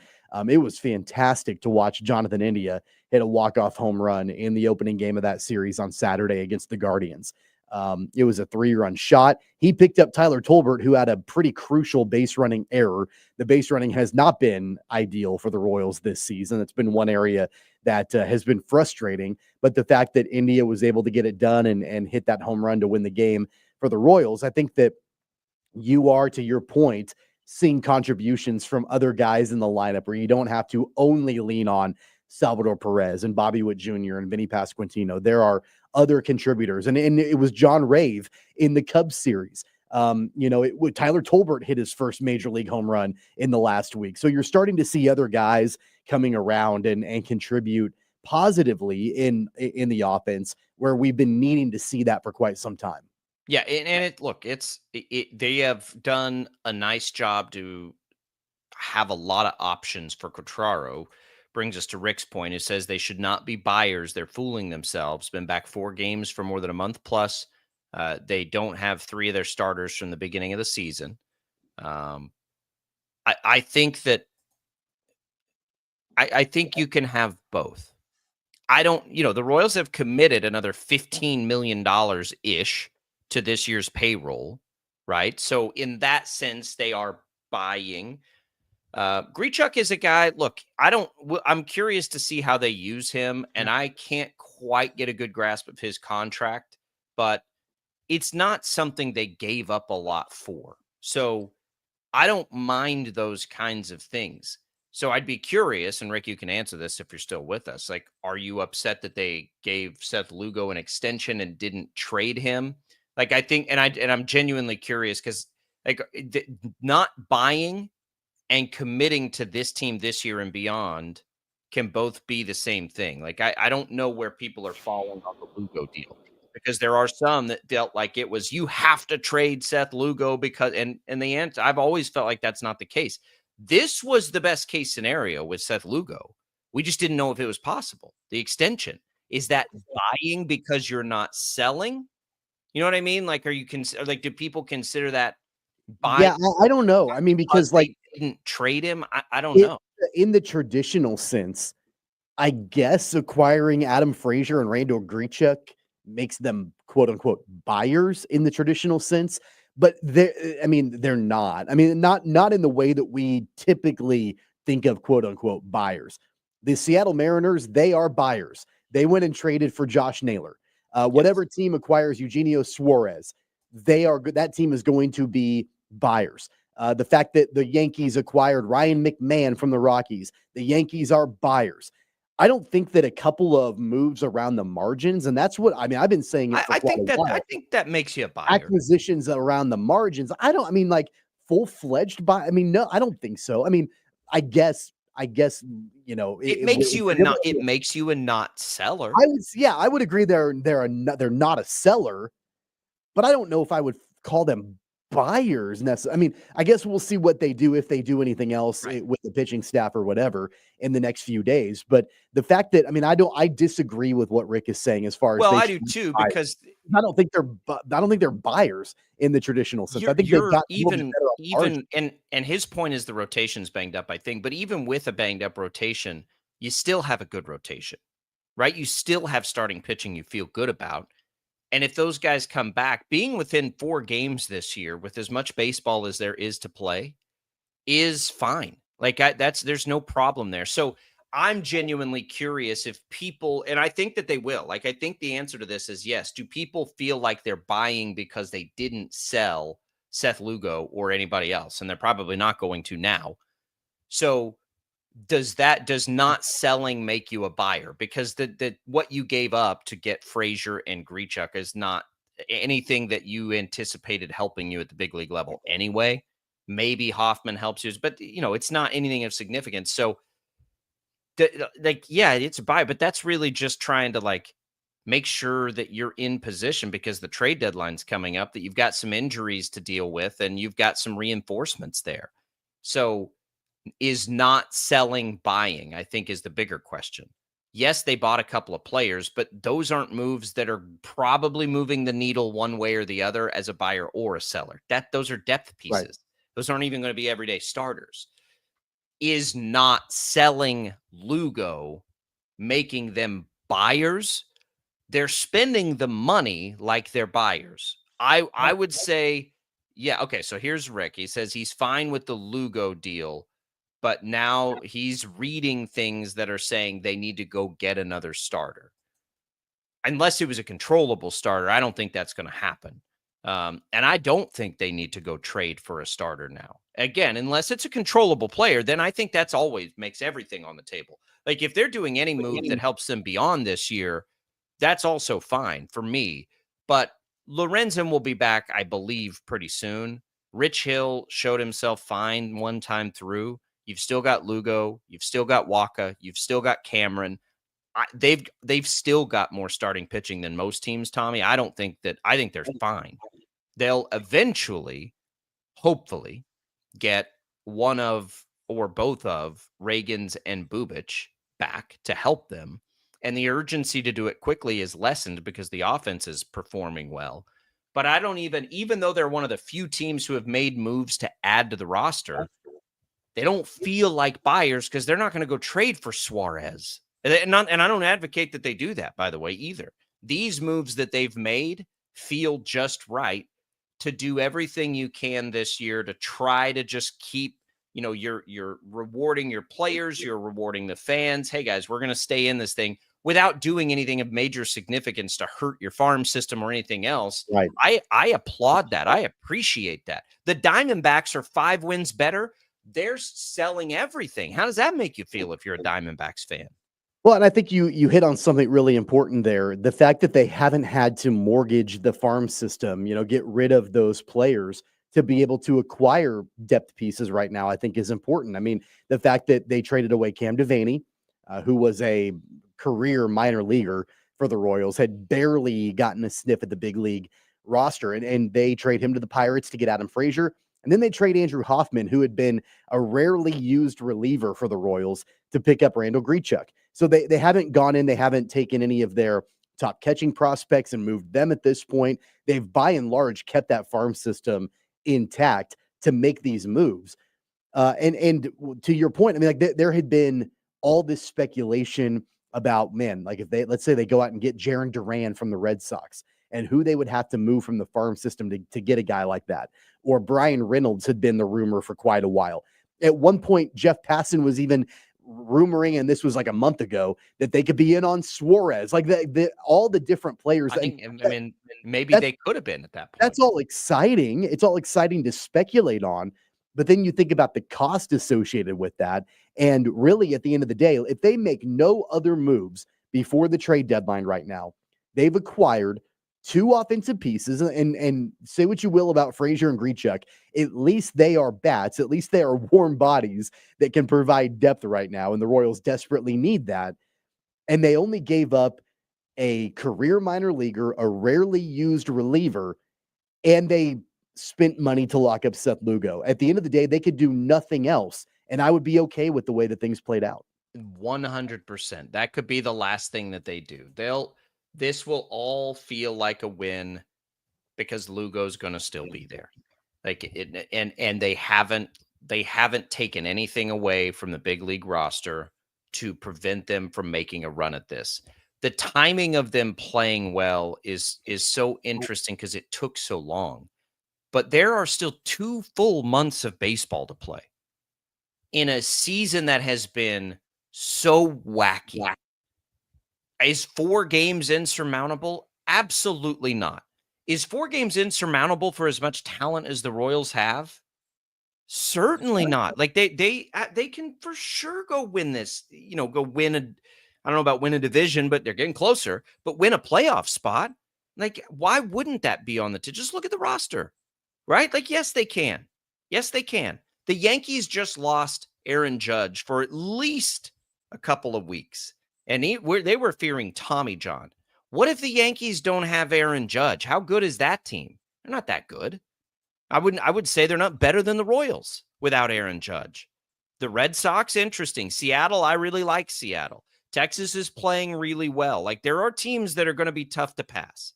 It was fantastic to watch Jonathan India hit a walk-off home run in the opening game of that series on Saturday against the Guardians. It was a 3-run shot. He picked up Tyler Tolbert, who had a pretty crucial base running error. The base running has not been ideal for the Royals this season. It's been one area that has been frustrating. But the fact that India was able to get it done and hit that home run to win the game for the Royals, I think that you are, to your point, seeing contributions from other guys in the lineup where you don't have to only lean on Salvador Perez and Bobby Witt Jr. and Vinny Pasquantino. There are other contributors. And it was John Rave in the Cubs series. Tyler Tolbert hit his first major league home run in the last week. So you're starting to see other guys coming around and contribute positively in the offense, where we've been needing to see that for quite some time. Yeah, they have done a nice job to have a lot of options for Quatraro. Brings us to Rick's point. It says they should not be buyers. They're fooling themselves. Been back 4 games for more than a month plus. They don't have 3 of their starters from the beginning of the season. I think that I think you can have both. The Royals have committed another $15 million ish to this year's payroll, right? So in that sense, they are buying. Grichuk is a guy, look, I'm curious to see how they use him, and I can't quite get a good grasp of his contract, but it's not something they gave up a lot for. So I don't mind those kinds of things. So I'd be curious, and Rick, you can answer this if you're still with us. Like, are you upset that they gave Seth Lugo an extension and didn't trade him? Like, I think, and I'm genuinely curious because, like, not buying and committing to this team this year and beyond can both be the same thing. Like, I don't know where people are falling on the Lugo deal, because there are some that felt like it was, you have to trade Seth Lugo because, and the answer, I've always felt like that's not the case. This was the best case scenario with Seth Lugo. We just didn't know if it was possible. The extension. Is that buying because you're not selling? You know what I mean? Like, like, do people consider that buying? Yeah, I don't know. I mean, because like they didn't trade him. I don't know. In the traditional sense, I guess acquiring Adam Frazier and Randall Grichuk makes them quote unquote buyers in the traditional sense, but they're not. I mean, not in the way that we typically think of quote unquote buyers. The Seattle Mariners, they are buyers. They went and traded for Josh Naylor. Whatever team acquires Eugenio Suarez, that team is going to be buyers. The fact that the Yankees acquired Ryan McMahon from the Rockies, the Yankees are buyers. I don't think that a couple of moves around the margins, and that's what I mean. I've been saying it for I quite a while. I think that makes you a buyer. Acquisitions around the margins. Like full-fledged buy. I mean, no, I don't think so. I mean, I guess it makes you a not seller. I would agree they're not a seller, but I don't know if I would call them buyers necessarily. I mean, I guess we'll see what they do if they do anything else with the pitching staff or whatever in the next few days. But the fact that I disagree with what Rick is saying as far as I do too, because I don't think they're buyers in the traditional sense. I think they've got even and his point is the rotation's banged up, I think. But even with a banged up rotation, you still have a good rotation, right? You still have starting pitching you feel good about. And if those guys come back, being within 4 games this year with as much baseball as there is to play is fine. Like there's no problem there. So I'm genuinely curious if people, and I think that they will, like, I think the answer to this is yes. Do people feel like they're buying because they didn't sell Seth Lugo or anybody else? And they're probably not going to now. So does not selling make you a buyer? Because the what you gave up to get Frazier and Grichuk is not anything that you anticipated helping you at the big league level anyway. Maybe Hoffman helps you, but it's not anything of significance. So it's a buy, but that's really just trying to like make sure that you're in position because the trade deadline's coming up, that you've got some injuries to deal with and you've got some reinforcements there. So is not selling buying, I think, is the bigger question. Yes, they bought a couple of players, but those aren't moves that are probably moving the needle one way or the other as a buyer or a seller. Those are depth pieces. Right. Those aren't even going to be everyday starters. Is not selling Lugo making them buyers? They're spending the money like they're buyers. I would say, yeah, okay, so here's Rick. He says he's fine with the Lugo deal, but now he's reading things that are saying they need to go get another starter. Unless it was a controllable starter, I don't think that's going to happen. And I don't think they need to go trade for a starter now. Again, unless it's a controllable player, then I think that's always makes everything on the table. Like if they're doing any move that helps them beyond this year, that's also fine for me. But Lorenzen will be back, I believe, pretty soon. Rich Hill showed himself fine one time through. You've still got Lugo. You've still got Waka. You've still got Cameron. They've still got more starting pitching than most teams, Tommy. I think they're fine. They'll eventually, hopefully, get one of or both of Reagans and Bubic back to help them. And the urgency to do it quickly is lessened because the offense is performing well. But I don't even though they're one of the few teams who have made moves to add to the roster, they don't feel like buyers because they're not going to go trade for Suarez. And I don't advocate that they do that, by the way, either. These moves that they've made feel just right to do everything you can this year to try to just keep, you're rewarding your players, you're rewarding the fans. Hey, guys, we're going to stay in this thing without doing anything of major significance to hurt your farm system or anything else. Right. I applaud that. I appreciate that. The Diamondbacks are 5 wins better. They're selling everything. How does that make you feel if you're a Diamondbacks fan? Well, and I think you hit on something really important there. The fact that they haven't had to mortgage the farm system, get rid of those players to be able to acquire depth pieces right now, I think is important. I mean, the fact that they traded away Cam Devaney, who was a career minor leaguer for the Royals, had barely gotten a sniff at the big league roster, and they trade him to the Pirates to get Adam Frazier. And then they trade Andrew Hoffman, who had been a rarely used reliever for the Royals, to pick up Randall Grichuk. So they haven't gone in, they haven't taken any of their top catching prospects and moved them at this point. They've by and large kept that farm system intact to make these moves. And to your point, I mean, like there had been all this speculation about, man, like if let's say they go out and get Jarren Duran from the Red Sox and who they would have to move from the farm system to get a guy like that. Or Brian Reynolds had been the rumor for quite a while. At one point, Jeff Passan was even rumoring, and this was like a month ago, that they could be in on Suarez. Like all the different players. I mean, maybe they could have been at that point. That's all exciting. It's all exciting to speculate on. But then you think about the cost associated with that. And really, at the end of the day, if they make no other moves before the trade deadline right now, they've acquired 2 offensive pieces. And say what you will about Frazier and Grichuk, at least they are bats. At least they are warm bodies that can provide depth right now. And the Royals desperately need that. And they only gave up a career minor leaguer, a rarely used reliever, and they spent money to lock up Seth Lugo. At the end of the day, they could do nothing else, and I would be okay with the way that things played out. 100%. That could be the last thing that they do. This will all feel like a win because Lugo's going to still be there. And they haven't taken anything away from the big league roster to prevent them from making a run at this. The timing of them playing well is so interesting because it took so long. But there are still 2 full months of baseball to play in a season that has been so wacky. Is 4 games insurmountable? Absolutely not. Is 4 games insurmountable for as much talent as the Royals have? Certainly not. Like they can for sure go win this, go win I don't know about win a division, but they're getting closer, but win a playoff spot. Like, why wouldn't that be on the just look at the roster. Right? Like, yes, they can. Yes, they can. The Yankees just lost Aaron Judge for at least a couple of weeks. And they were fearing Tommy John. What if the Yankees don't have Aaron Judge? How good is that team? They're not that good. I would say they're not better than the Royals without Aaron Judge. The Red Sox, interesting. Seattle, I really like Seattle. Texas is playing really well. Like, there are teams that are going to be tough to pass.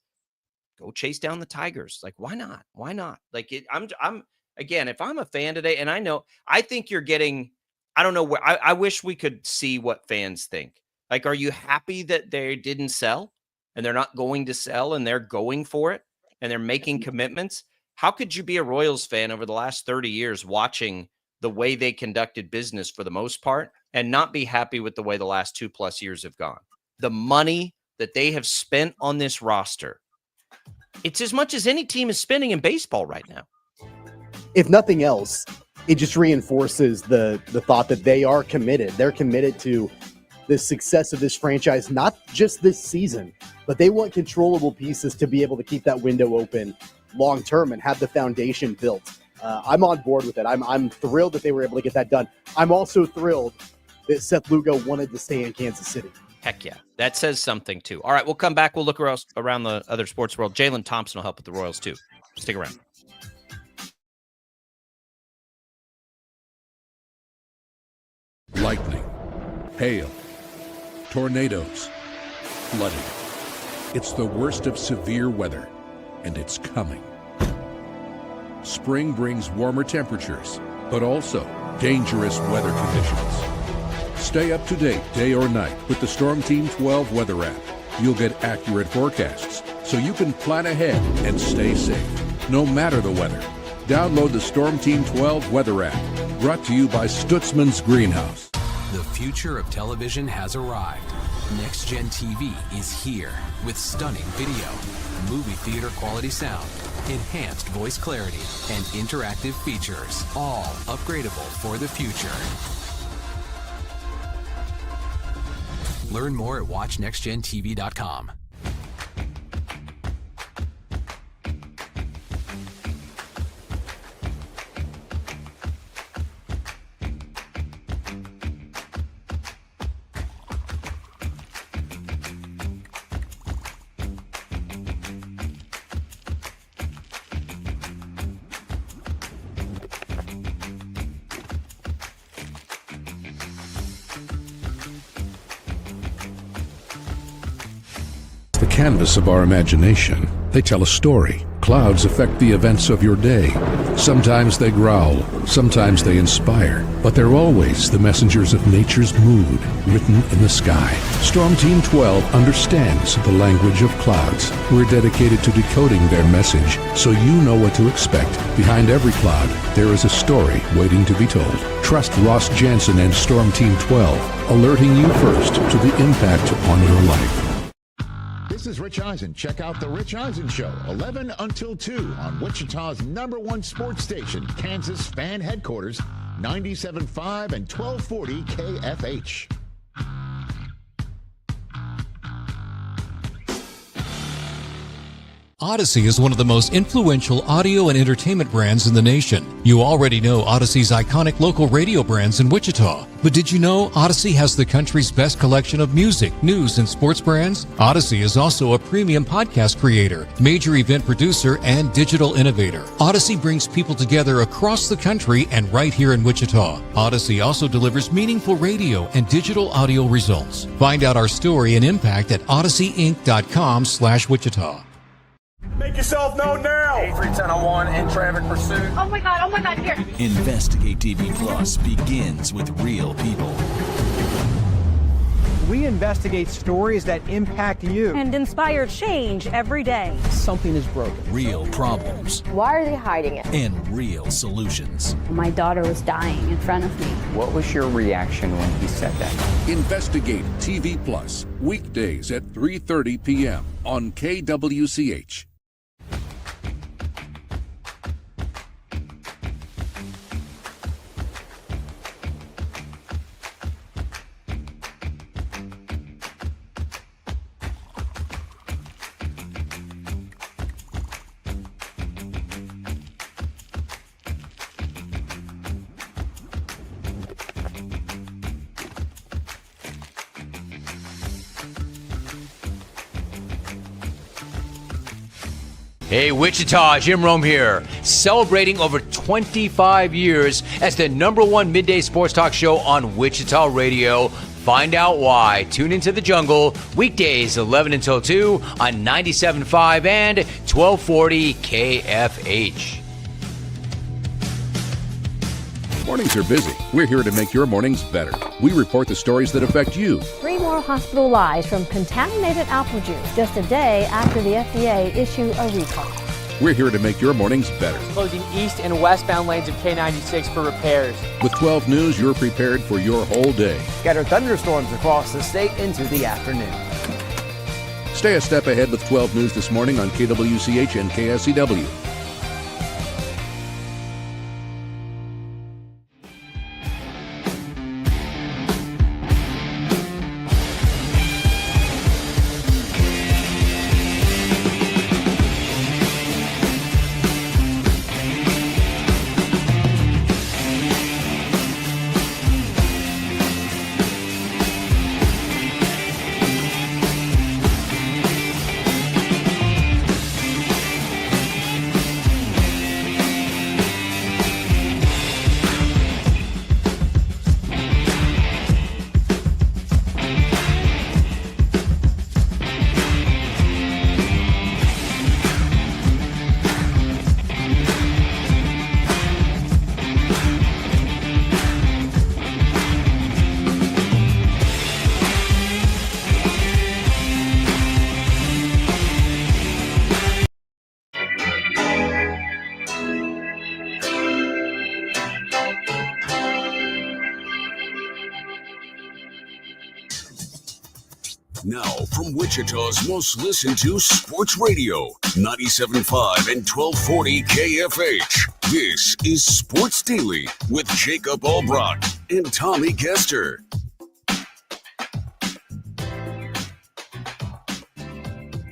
Go chase down the Tigers. Like, why not? Why not? Like, I'm again, if I'm a fan today, and I think you're getting, I don't know where, I wish we could see what fans think. Like, are you happy that they didn't sell and they're not going to sell and they're going for it and they're making commitments? How could you be a Royals fan over the last 30 years watching the way they conducted business for the most part and not be happy with the way the last 2+ years have gone? The money that they have spent on this roster, it's as much as any team is spending in baseball right now. If nothing else, it just reinforces the thought that they are committed. They're committed to the success of this franchise, not just this season, but they want controllable pieces to be able to keep that window open long term and have the foundation built. I'm on board with it. I'm thrilled that they were able to get that done. I'm also thrilled that Seth Lugo wanted to stay in Kansas City. Heck yeah. That says something too. All right, we'll come back. We'll look around the other sports world. Jaylon Thompson will help with the Royals too. Stick around. Lightning, hail, tornadoes, flooding. It's the worst of severe weather, and it's coming. Spring brings warmer temperatures, but also dangerous weather conditions. Stay up to date day or night with the Storm Team 12 weather app. You'll get accurate forecasts, so you can plan ahead and stay safe, no matter the weather. Download the Storm Team 12 weather app, brought to you by Stutzman's Greenhouse. The future of television has arrived. Next Gen TV is here with stunning video, movie theater quality sound, enhanced voice clarity, and interactive features, all upgradable for the future. Learn more at watchnextgentv.com. the canvas of our imagination. They tell a story. Clouds affect the events of your day. Sometimes they growl, sometimes they inspire, but they're always the messengers of nature's mood written in the sky. Storm Team 12 understands the language of clouds. We're dedicated to decoding their message so you know what to expect. Behind every cloud, there is a story waiting to be told. Trust Ross Jansen and Storm Team 12, alerting you first to the impact on your life. This is Rich Eisen. Check out The Rich Eisen Show, 11 until 2 on Wichita's #1 sports station, Kansas Fan Headquarters, 97.5 and 1240 KFH. Odyssey is one of the most influential audio and entertainment brands in the nation. You already know Odyssey's iconic local radio brands in Wichita. But did you know Odyssey has the country's best collection of music, news, and sports brands? Odyssey is also a premium podcast creator, major event producer, and digital innovator. Odyssey brings people together across the country and right here in Wichita. Odyssey also delivers meaningful radio and digital audio results. Find out our story and impact at odysseyinc.com/Wichita. Make yourself known now. 83101 in traffic pursuit. Oh my God, here. Investigate TV Plus begins with real people. We investigate stories that impact you. And inspire change every day. Something is broken. Real problems. Why are they hiding it? And real solutions. My daughter was dying in front of me. What was your reaction when he said that? Investigate TV Plus, weekdays at 3:30 p.m. on KWCH. Hey, Wichita, Jim Rome here. Celebrating over 25 years as the #1 midday sports talk show on Wichita Radio. Find out why. Tune into the jungle, weekdays 11 until 2 on 97.5 and 1240 KFH. Mornings are busy. We're here to make your mornings better. We report the stories that affect you. 3 more hospital lies from contaminated apple juice just a day after the FDA issued a recall. We're here to make your mornings better. Closing east and westbound lanes of K96 for repairs. With 12 News, you're prepared for your whole day. Scattered thunderstorms across the state into the afternoon. Stay a step ahead with 12 News this morning on KWCH and KSCW. Now, from Wichita's most listened to sports radio, 97.5 and 1240 KFH. This is Sports Daily with Jacob Albrock and Tommy Kester.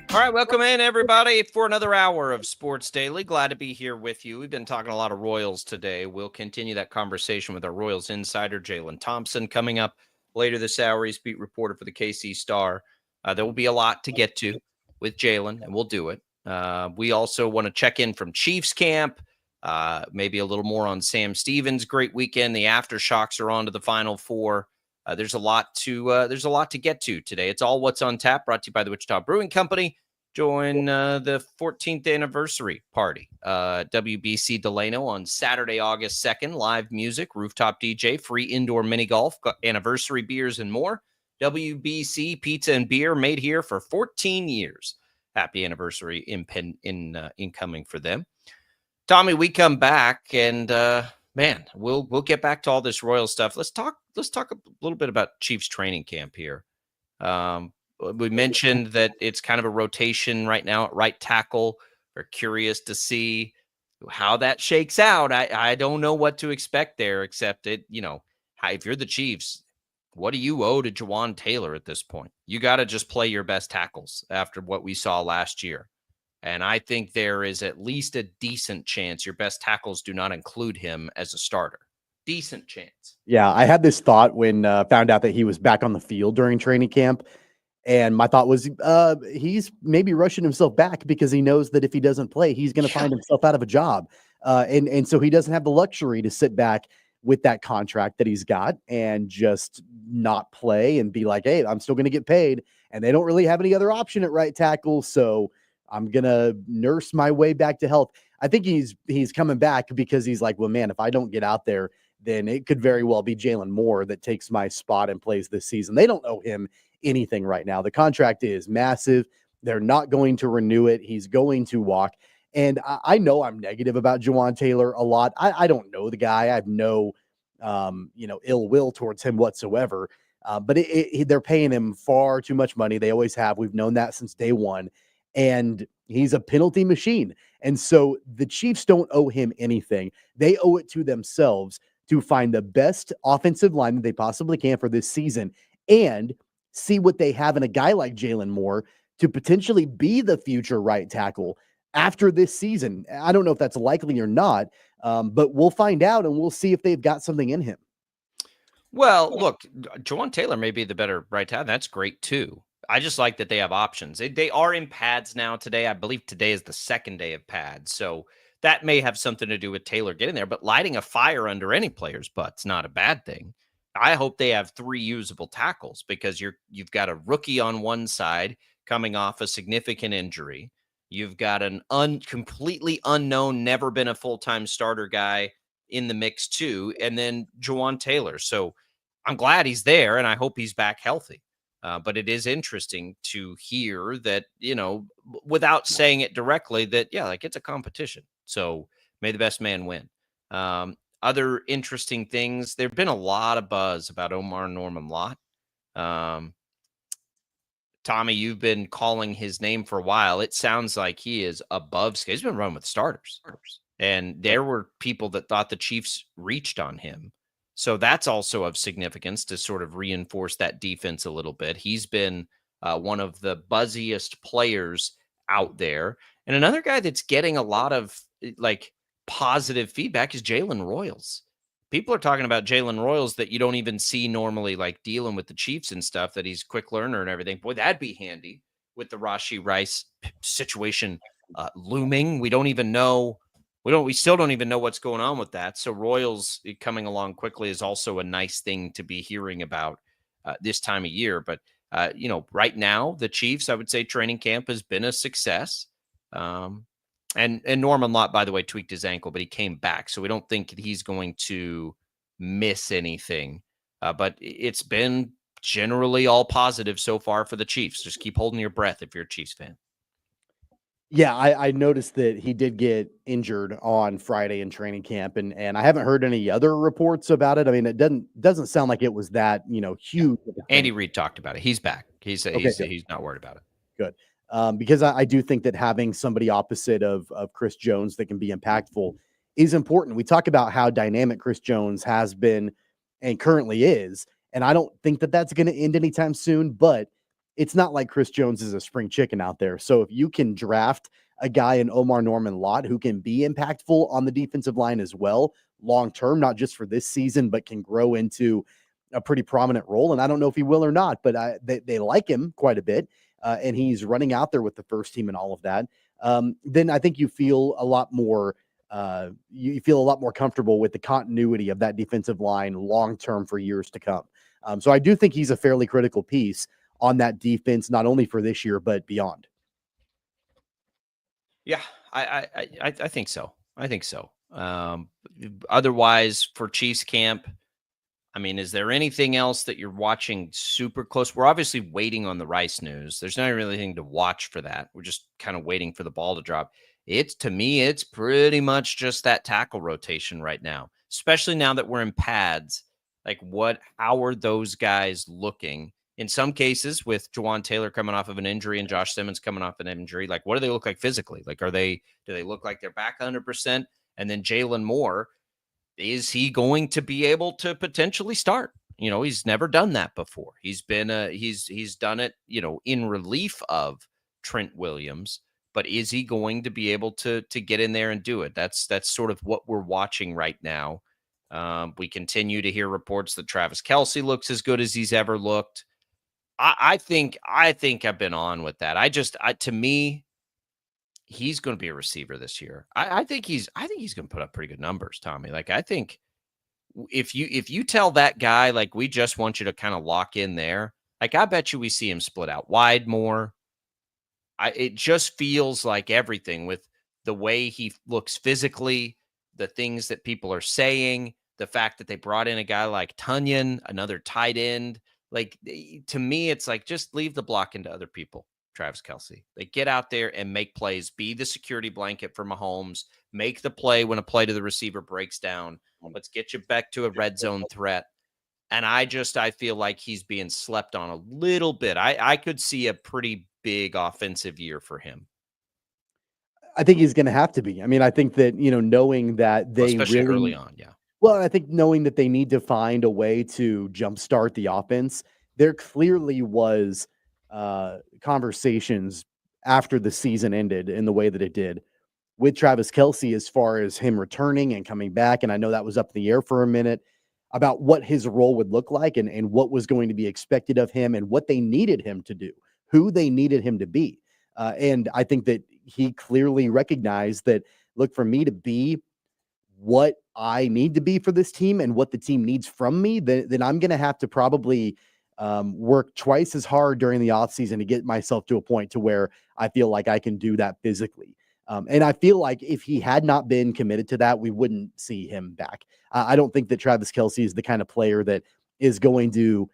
All right, welcome in, everybody, for another hour of Sports Daily. Glad to be here with you. We've been talking a lot of Royals today. We'll continue that conversation with our Royals insider, Jaylon Thompson, coming up later this hour. He's beat reporter for the KC Star. There will be a lot to get to with Jaylon, and we'll do it. We also want to check in from Chiefs camp, maybe a little more on Sam Stevens' great weekend. The Aftershocks are on to the Final Four. there's a lot to get to today. It's all What's on Tap, brought to you by the Wichita Brewing Company. Join the 14th anniversary party. WBC Delano on Saturday, August 2nd. Live music, rooftop DJ, free indoor mini golf, anniversary beers, and more. WBC Pizza and Beer, made here for 14 years. Happy anniversary incoming for them. Tommy, we come back and man, we'll get back to all this Royal stuff. Let's talk a little bit about Chiefs training camp here. We mentioned that it's kind of a rotation right now at right tackle. We're curious to see how that shakes out. I don't know what to expect there, except if you're the Chiefs, what do you owe to Jaylon Taylor at this point? You got to just play your best tackles after what we saw last year. And I think there is at least a decent chance your best tackles do not include him as a starter. Decent chance. Yeah, I had this thought when found out that he was back on the field during training camp. And my thought was he's maybe rushing himself back because he knows that if he doesn't play, he's going to find himself out of a job. And so he doesn't have the luxury to sit back with that contract that he's got and just not play and be like, hey, I'm still going to get paid. And they don't really have any other option at right tackle. So I'm going to nurse my way back to health. I think he's coming back because he's like, well, man, if I don't get out there, then it could very well be Jalen Moore that takes my spot and plays this season. They don't owe him anything right now. The contract is massive. They're not going to renew it. He's going to walk. And I know I'm negative about Jaylon Taylor a lot. I don't know the guy. I have no, ill will towards him whatsoever. But they're paying him far too much money. They always have. We've known that since day one. And he's a penalty machine. And so the Chiefs don't owe him anything. They owe it to themselves to find the best offensive line that they possibly can for this season and see what they have in a guy like Jalen Moore to potentially be the future right tackle after this season. I don't know if that's likely or not, but we'll find out and we'll see if they've got something in him. Well, look, Jaylon Taylor may be the better right tackle. That's great too. I just like that they have options. They are in pads now today. I believe today is the second day of pads. So that may have something to do with Taylor getting there, but lighting a fire under any player's butt's not a bad thing. I hope they have 3 usable tackles because you've got a rookie on one side coming off a significant injury. You've got an completely unknown, never been a full-time starter guy in the mix too, and then Jaylon Taylor. So I'm glad he's there, and I hope he's back healthy. But it is interesting to hear that, without saying it directly, that, it's a competition. So may the best man win. Other interesting things, there have been a lot of buzz about Omar Norman Lott. Tommy, you've been calling his name for a while. It sounds like he is above scale. He's been running with starters. And there were people that thought the Chiefs reached on him. So that's also of significance to sort of reinforce that defense a little bit. He's been one of the buzziest players out there. And another guy that's getting a lot of positive feedback is Jalen Royals. People are talking about Jalen Royals that you don't even see normally, dealing with the Chiefs and stuff, that he's a quick learner and everything. Boy, that'd be handy with the Rashee Rice situation looming. We still don't even know what's going on with that. So Royals coming along quickly is also a nice thing to be hearing about this time of year. But, right now, the Chiefs, I would say training camp has been a success. And Norman Lott, by the way, tweaked his ankle, but he came back. So we don't think he's going to miss anything. But it's been generally all positive so far for the Chiefs. Just keep holding your breath if you're a Chiefs fan. Yeah, I noticed that he did get injured on Friday in training camp, and I haven't heard any other reports about it. I mean, it doesn't sound like it was that huge. Andy Reid talked about it. He's back. He's not worried about it. Good, because I do think that having somebody opposite of Chris Jones that can be impactful is important. We talk about how dynamic Chris Jones has been and currently is, and I don't think that that's going to end anytime soon, but it's not like Chris Jones is a spring chicken out there. So if you can draft a guy in Omar Norman Lott who can be impactful on the defensive line as well, long-term, not just for this season, but can grow into a pretty prominent role. And I don't know if he will or not, but they like him quite a bit. And he's running out there with the first team and all of that. Then I think you feel a lot more comfortable with the continuity of that defensive line long-term for years to come. So I do think he's a fairly critical piece on that defense, not only for this year, but beyond. Yeah, I think so. I think so. Otherwise, for Chiefs camp, I mean, is there anything else that you're watching super close? We're obviously waiting on the Rice news. There's not really anything to watch for that. We're just kind of waiting for the ball to drop. To me, it's pretty much just that tackle rotation right now, especially now that we're in pads. Like, how are those guys looking? In some cases, with Jawan Taylor coming off of an injury and Josh Simmons coming off an injury, like, what do they look like physically? Like, do they look like they're back 100%? And then Jaylon Moore, is he going to be able to potentially start? He's never done that before. He's done it, in relief of Trent Williams, but is he going to be able to get in there and do it? That's sort of what we're watching right now. We continue to hear reports that Travis Kelce looks as good as he's ever looked. I think I've been on with that. To me, he's going to be a receiver this year. I think he's going to put up pretty good numbers, Tommy. Like, I think if you tell that guy, like, we just want you to kind of lock in there, like, I bet you we see him split out wide more. It just feels like everything with the way he looks physically, the things that people are saying, the fact that they brought in a guy like Tunyon, another tight end. Like, to me, it's like, just leave the blocking to other people. Travis Kelce. They get out there and make plays, be the security blanket for Mahomes, make the play when a play to the receiver breaks down. Let's get you back to a red zone threat. And I feel like he's being slept on a little bit. I could see a pretty big offensive year for him. I think he's going to have to be. I mean, I think that, knowing that they especially really, early on. Yeah. Well, I think knowing that they need to find a way to jumpstart the offense, there clearly was conversations after the season ended in the way that it did with Travis Kelce, as far as him returning and coming back. And I know that was up in the air for a minute about what his role would look like and what was going to be expected of him and what they needed him to do, who they needed him to be. And I think that he clearly recognized that, look, for me to be what I need to be for this team and what the team needs from me, then I'm going to have to probably work twice as hard during the offseason to get myself to a point to where I feel like I can do that physically. And I feel like if he had not been committed to that, we wouldn't see him back. I don't think that Travis Kelce is the kind of player that is going to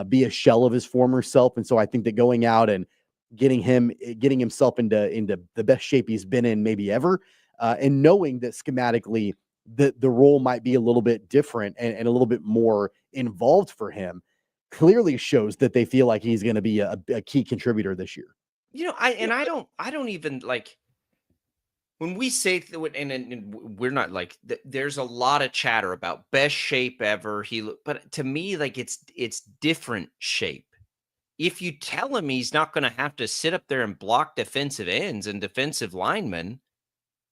be a shell of his former self. And so I think that going out and getting himself into the best shape he's been in maybe ever, and knowing that schematically the role might be a little bit different and a little bit more involved for him, clearly shows that they feel like he's going to be a key contributor this year. I don't even like when we say and we're not like there's a lot of chatter about best shape ever. But to me, like, it's different shape. If you tell him he's not going to have to sit up there and block defensive ends and defensive linemen,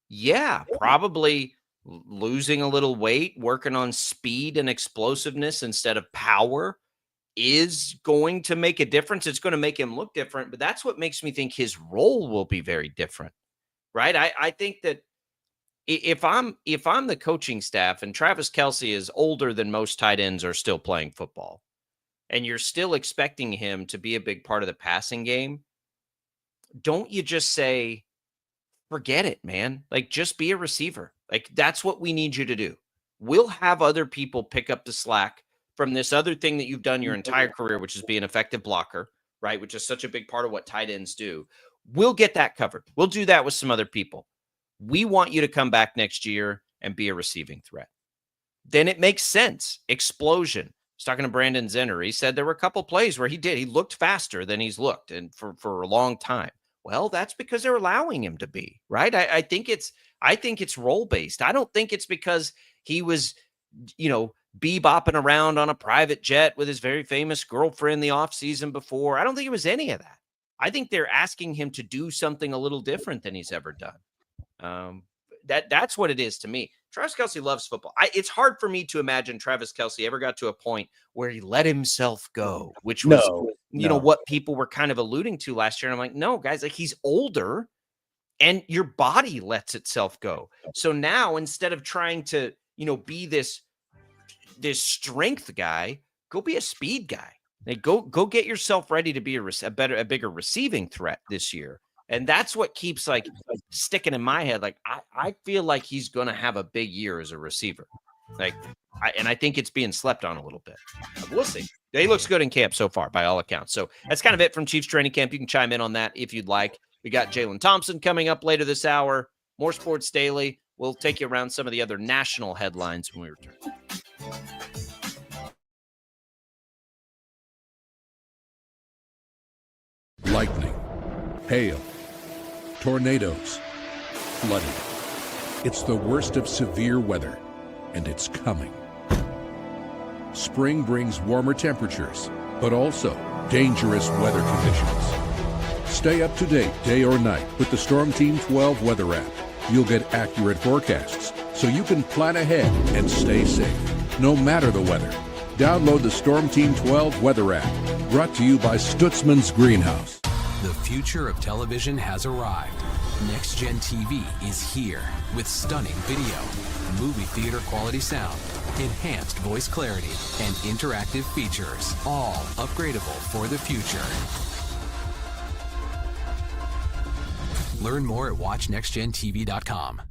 yeah, probably losing a little weight, working on speed and explosiveness instead of power is going to make a difference. It's going to make him look different, but that's what makes me think his role will be very different, right? I think that if I'm the coaching staff and Travis Kelce is older than most tight ends are still playing football, and you're still expecting him to be a big part of the passing game, don't you just say, forget it, man. Like, just be a receiver. Like, that's what we need you to do. We'll have other people pick up the slack from this other thing that you've done your entire career, which is be an effective blocker, right? Which is such a big part of what tight ends do. We'll get that covered. We'll do that with some other people. We want you to come back next year and be a receiving threat. Then it makes sense. Explosion. I was talking to Brandon Zenner. He said there were a couple plays where he looked faster than he's looked and for a long time. Well, that's because they're allowing him to be, right? I think it's role based. I don't think it's because he was, bebopping around on a private jet with his very famous girlfriend the offseason before. I don't think it was any of that. I think they're asking him to do something a little different than he's ever done. That's what it is to me. Travis Kelce loves football. It's hard for me to imagine Travis Kelce ever got to a point where he let himself go, which was, what people were kind of alluding to last year. And I'm like, no, guys, like, he's older and your body lets itself go. So now, instead of trying to, be this strength guy, go be a speed guy. Like, go get yourself ready to be a bigger receiving threat this year. And that's what keeps like sticking in my head. Like, I feel like he's going to have a big year as a receiver. Like, I think it's being slept on a little bit. We'll see. He looks good in camp so far, by all accounts. So that's kind of it from Chiefs training camp. You can chime in on that if you'd like. We got Jaylon Thompson coming up later this hour. More Sports Daily. We'll take you around some of the other national headlines when we return. Lightning, hail, tornadoes, flooding. It's the worst of severe weather, and it's coming. Spring brings warmer temperatures, but also dangerous weather conditions. Stay up to date day or night with the Storm Team 12 weather app. You'll get accurate forecasts, so you can plan ahead and stay safe, no matter the weather. Download the Storm Team 12 weather app, brought to you by Stutzman's Greenhouse. The future of television has arrived. Next Gen TV is here with stunning video, movie theater quality sound, enhanced voice clarity, and interactive features, all upgradable for the future. Learn more at watchnextgentv.com.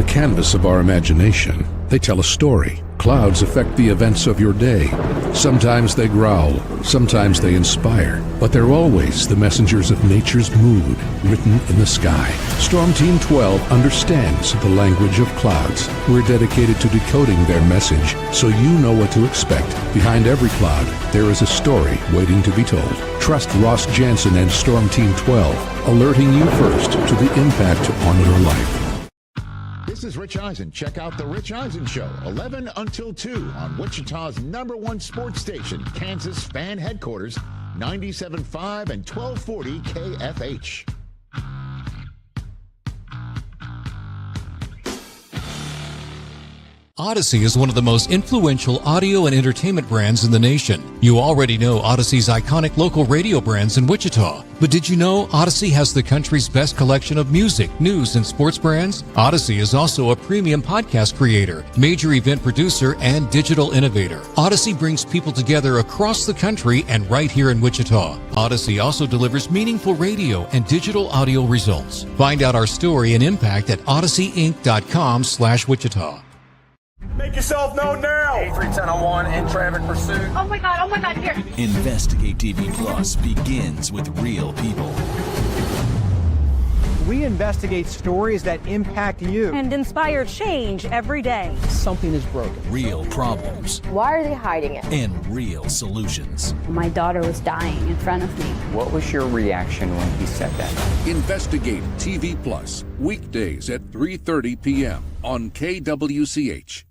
Canvas of our imagination. They tell a story. Clouds affect the events of your day. Sometimes they growl, sometimes they inspire, but they're always the messengers of nature's mood, written in the sky. Storm Team 12 understands the language of clouds. We're dedicated to decoding their message, so you know what to expect. Behind every cloud, there is a story waiting to be told. Trust Ross Jansen and Storm Team 12, alerting you first to the impact on your life. This is Rich Eisen. Check out The Rich Eisen Show, 11 until 2 on Wichita's #1 sports station, Kansas Fan Headquarters, 97.5 and 1240 KFH. Odyssey is one of the most influential audio and entertainment brands in the nation. You already know Odyssey's iconic local radio brands in Wichita. But did you know Odyssey has the country's best collection of music, news, and sports brands? Odyssey is also a premium podcast creator, major event producer, and digital innovator. Odyssey brings people together across the country and right here in Wichita. Odyssey also delivers meaningful radio and digital audio results. Find out our story and impact at odysseyinc.com/Wichita. Make yourself known now. 8310 in traffic pursuit. Oh my God, here. Investigate TV Plus begins with real people. We investigate stories that impact you. And inspire change every day. Something is broken. Real problems. Why are they hiding it? And real solutions. My daughter was dying in front of me. What was your reaction when he said that? Investigate TV Plus, weekdays at 3:30 p.m. on KWCH.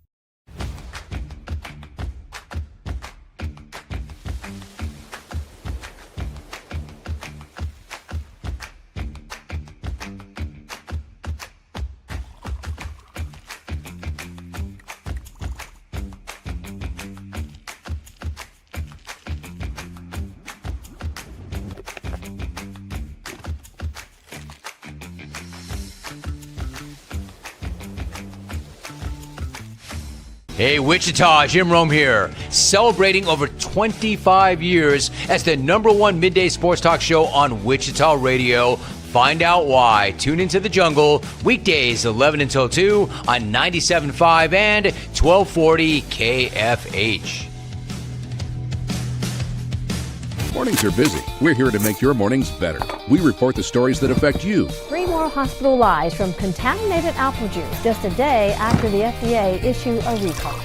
Hey, Wichita, Jim Rome here. Celebrating over 25 years as the #1 midday sports talk show on Wichita Radio. Find out why. Tune into the jungle, weekdays 11 until 2 on 97.5 and 1240 KFH. Mornings are busy. We're here to make your mornings better. We report the stories that affect you. 3 more hospitalized from contaminated apple juice just a day after the FDA issued a recall.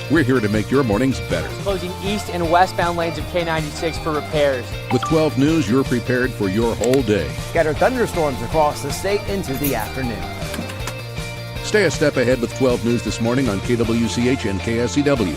We're here to make your mornings better. Closing east and westbound lanes of K96 for repairs. With 12 News, you're prepared for your whole day. Scattered thunderstorms across the state into the afternoon. Stay a step ahead with 12 News this morning on KWCH and KSCW.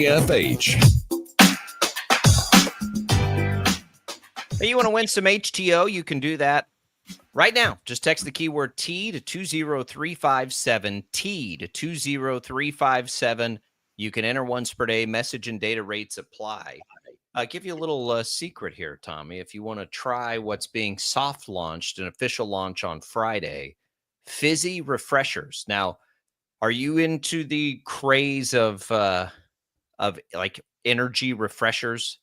KFH. Hey, you want to win some HTO? You can do that right now. Just text the keyword T to 20357, T to 20357. You can enter once per day. Message and data rates apply. I'll give you a little secret here, Tommy. If you want to try what's being soft launched, an official launch on Friday, fizzy refreshers. Now, are you into the craze of like energy refreshers?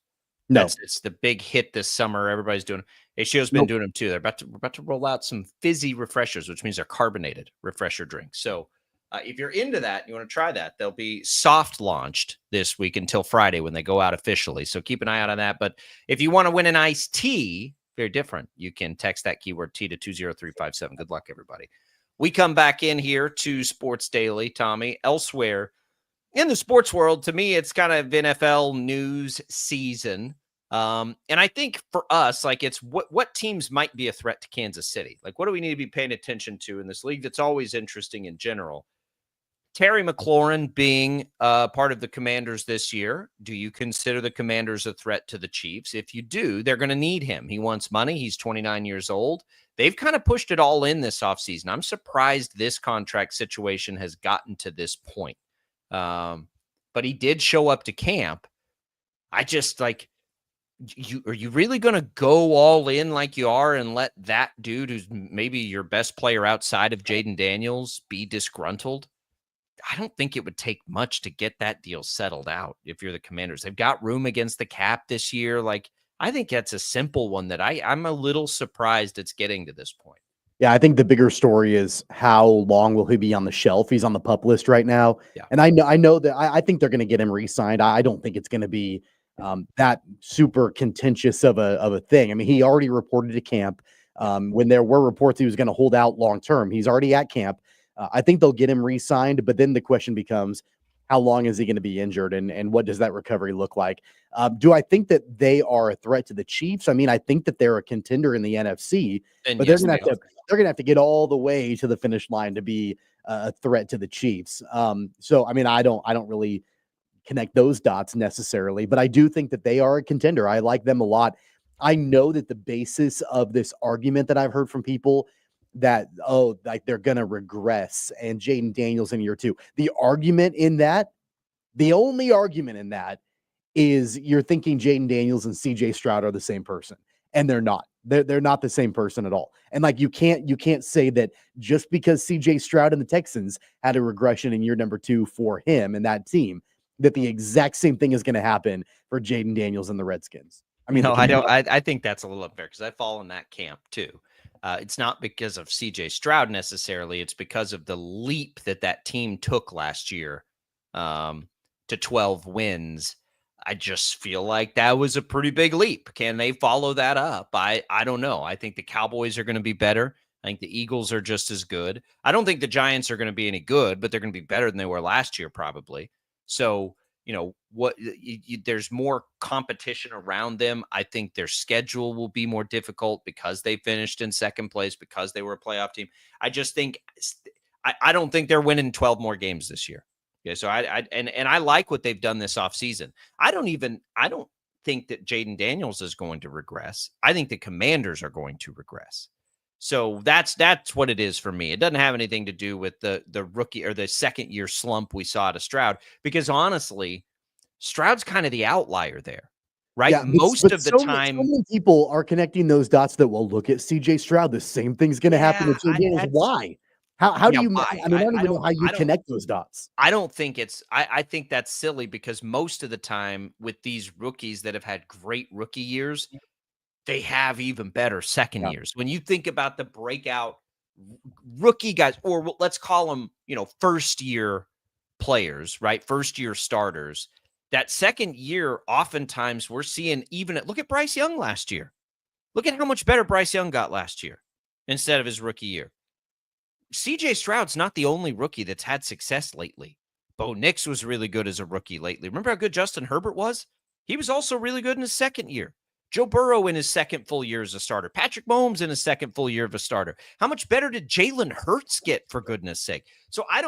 No. It's the big hit this summer. Everybody's doing it. HTO's been doing them too. We're about to roll out some fizzy refreshers, which means they're carbonated refresher drinks. So if you're into that, you want to try that, they'll be soft launched this week until Friday when they go out officially. So keep an eye out on that. But if you want to win an iced tea, very different. You can text that keyword T to 20357. Good luck, everybody. We come back in here to Sports Daily, Tommy. Elsewhere in the sports world, to me, it's kind of NFL news season. And I think for us, like, it's what teams might be a threat to Kansas City. Like, what do we need to be paying attention to in this league that's always interesting in general? Terry McLaurin being part of the Commanders this year, do you consider the Commanders a threat to the Chiefs? If you do, they're going to need him. He wants money. He's 29 years old. They've kind of pushed it all in this offseason. I'm surprised this contract situation has gotten to this point. But he did show up to camp. I just like, are you really going to go all in like you are and let that dude who's maybe your best player outside of Jaden Daniels be disgruntled? I don't think it would take much to get that deal settled out if you're the Commanders. They've got room against the cap this year. Like, I think that's a simple one that I'm a little surprised it's getting to this point. Yeah, I think the bigger story is how long will he be on the shelf? He's on the PUP list right now. Yeah. And I know that I think they're going to get him re-signed. I don't think it's going to be that super contentious of a thing. I mean, he already reported to camp when there were reports he was going to hold out long-term. He's already at camp. I think they'll get him re-signed, but then the question becomes, how long is he going to be injured, and what does that recovery look like? Do I think that they are a threat to the Chiefs? I mean, I think that they're a contender in the NFC, but yes, they're going to have to get all the way to the finish line to be a threat to the Chiefs. So, I mean, I don't really connect those dots necessarily, but I do think that they are a contender. I like them a lot. I know that the basis of this argument that I've heard from people that, like they're going to regress and Jaden Daniels in year 2. The only argument in that is you're thinking Jaden Daniels and CJ Stroud are the same person, and they're not. They're not the same person at all. And like, you can't say that just because CJ Stroud and the Texans had a regression in year number 2 for him and that team, that the exact same thing is going to happen for Jaden Daniels and the Redskins. I mean, no, I don't. I think that's a little unfair because I fall in that camp too. It's not because of CJ Stroud necessarily. It's because of the leap that team took last year to 12 wins. I just feel like that was a pretty big leap. Can they follow that up? I don't know. I think the Cowboys are going to be better. I think the Eagles are just as good. I don't think the Giants are going to be any good, but they're going to be better than they were last year probably. So, you know, there's more competition around them. I think their schedule will be more difficult because they finished in second place, because they were a playoff team. I just think I don't think they're winning 12 more games this year. Okay, so I like what they've done this offseason. I don't think that Jaden Daniels is going to regress. I think the Commanders are going to regress. So that's what it is for me. It doesn't have anything to do with the rookie or the second year slump we saw to Stroud, because honestly, Stroud's kind of the outlier there, right? Yeah, Most of the time, so many people are connecting those dots that will look at CJ Stroud. The same thing's going to happen with Jaden Daniels. Why? How do you? Why? I mean, I don't even know how you connect those dots. I don't think I think that's silly, because most of the time with these rookies that have had great rookie years, they have even better second years. When you think about the breakout rookie guys, or let's call them, first year players, right? First year starters. That second year, oftentimes we're seeing look at Bryce Young last year. Look at how much better Bryce Young got last year instead of his rookie year. CJ Stroud's not the only rookie that's had success lately. Bo Nix was really good as a rookie lately. Remember how good Justin Herbert was? He was also really good in his second year. Joe Burrow in his second full year as a starter. Patrick Mahomes in his second full year of a starter. How much better did Jalen Hurts get, for goodness sake? So I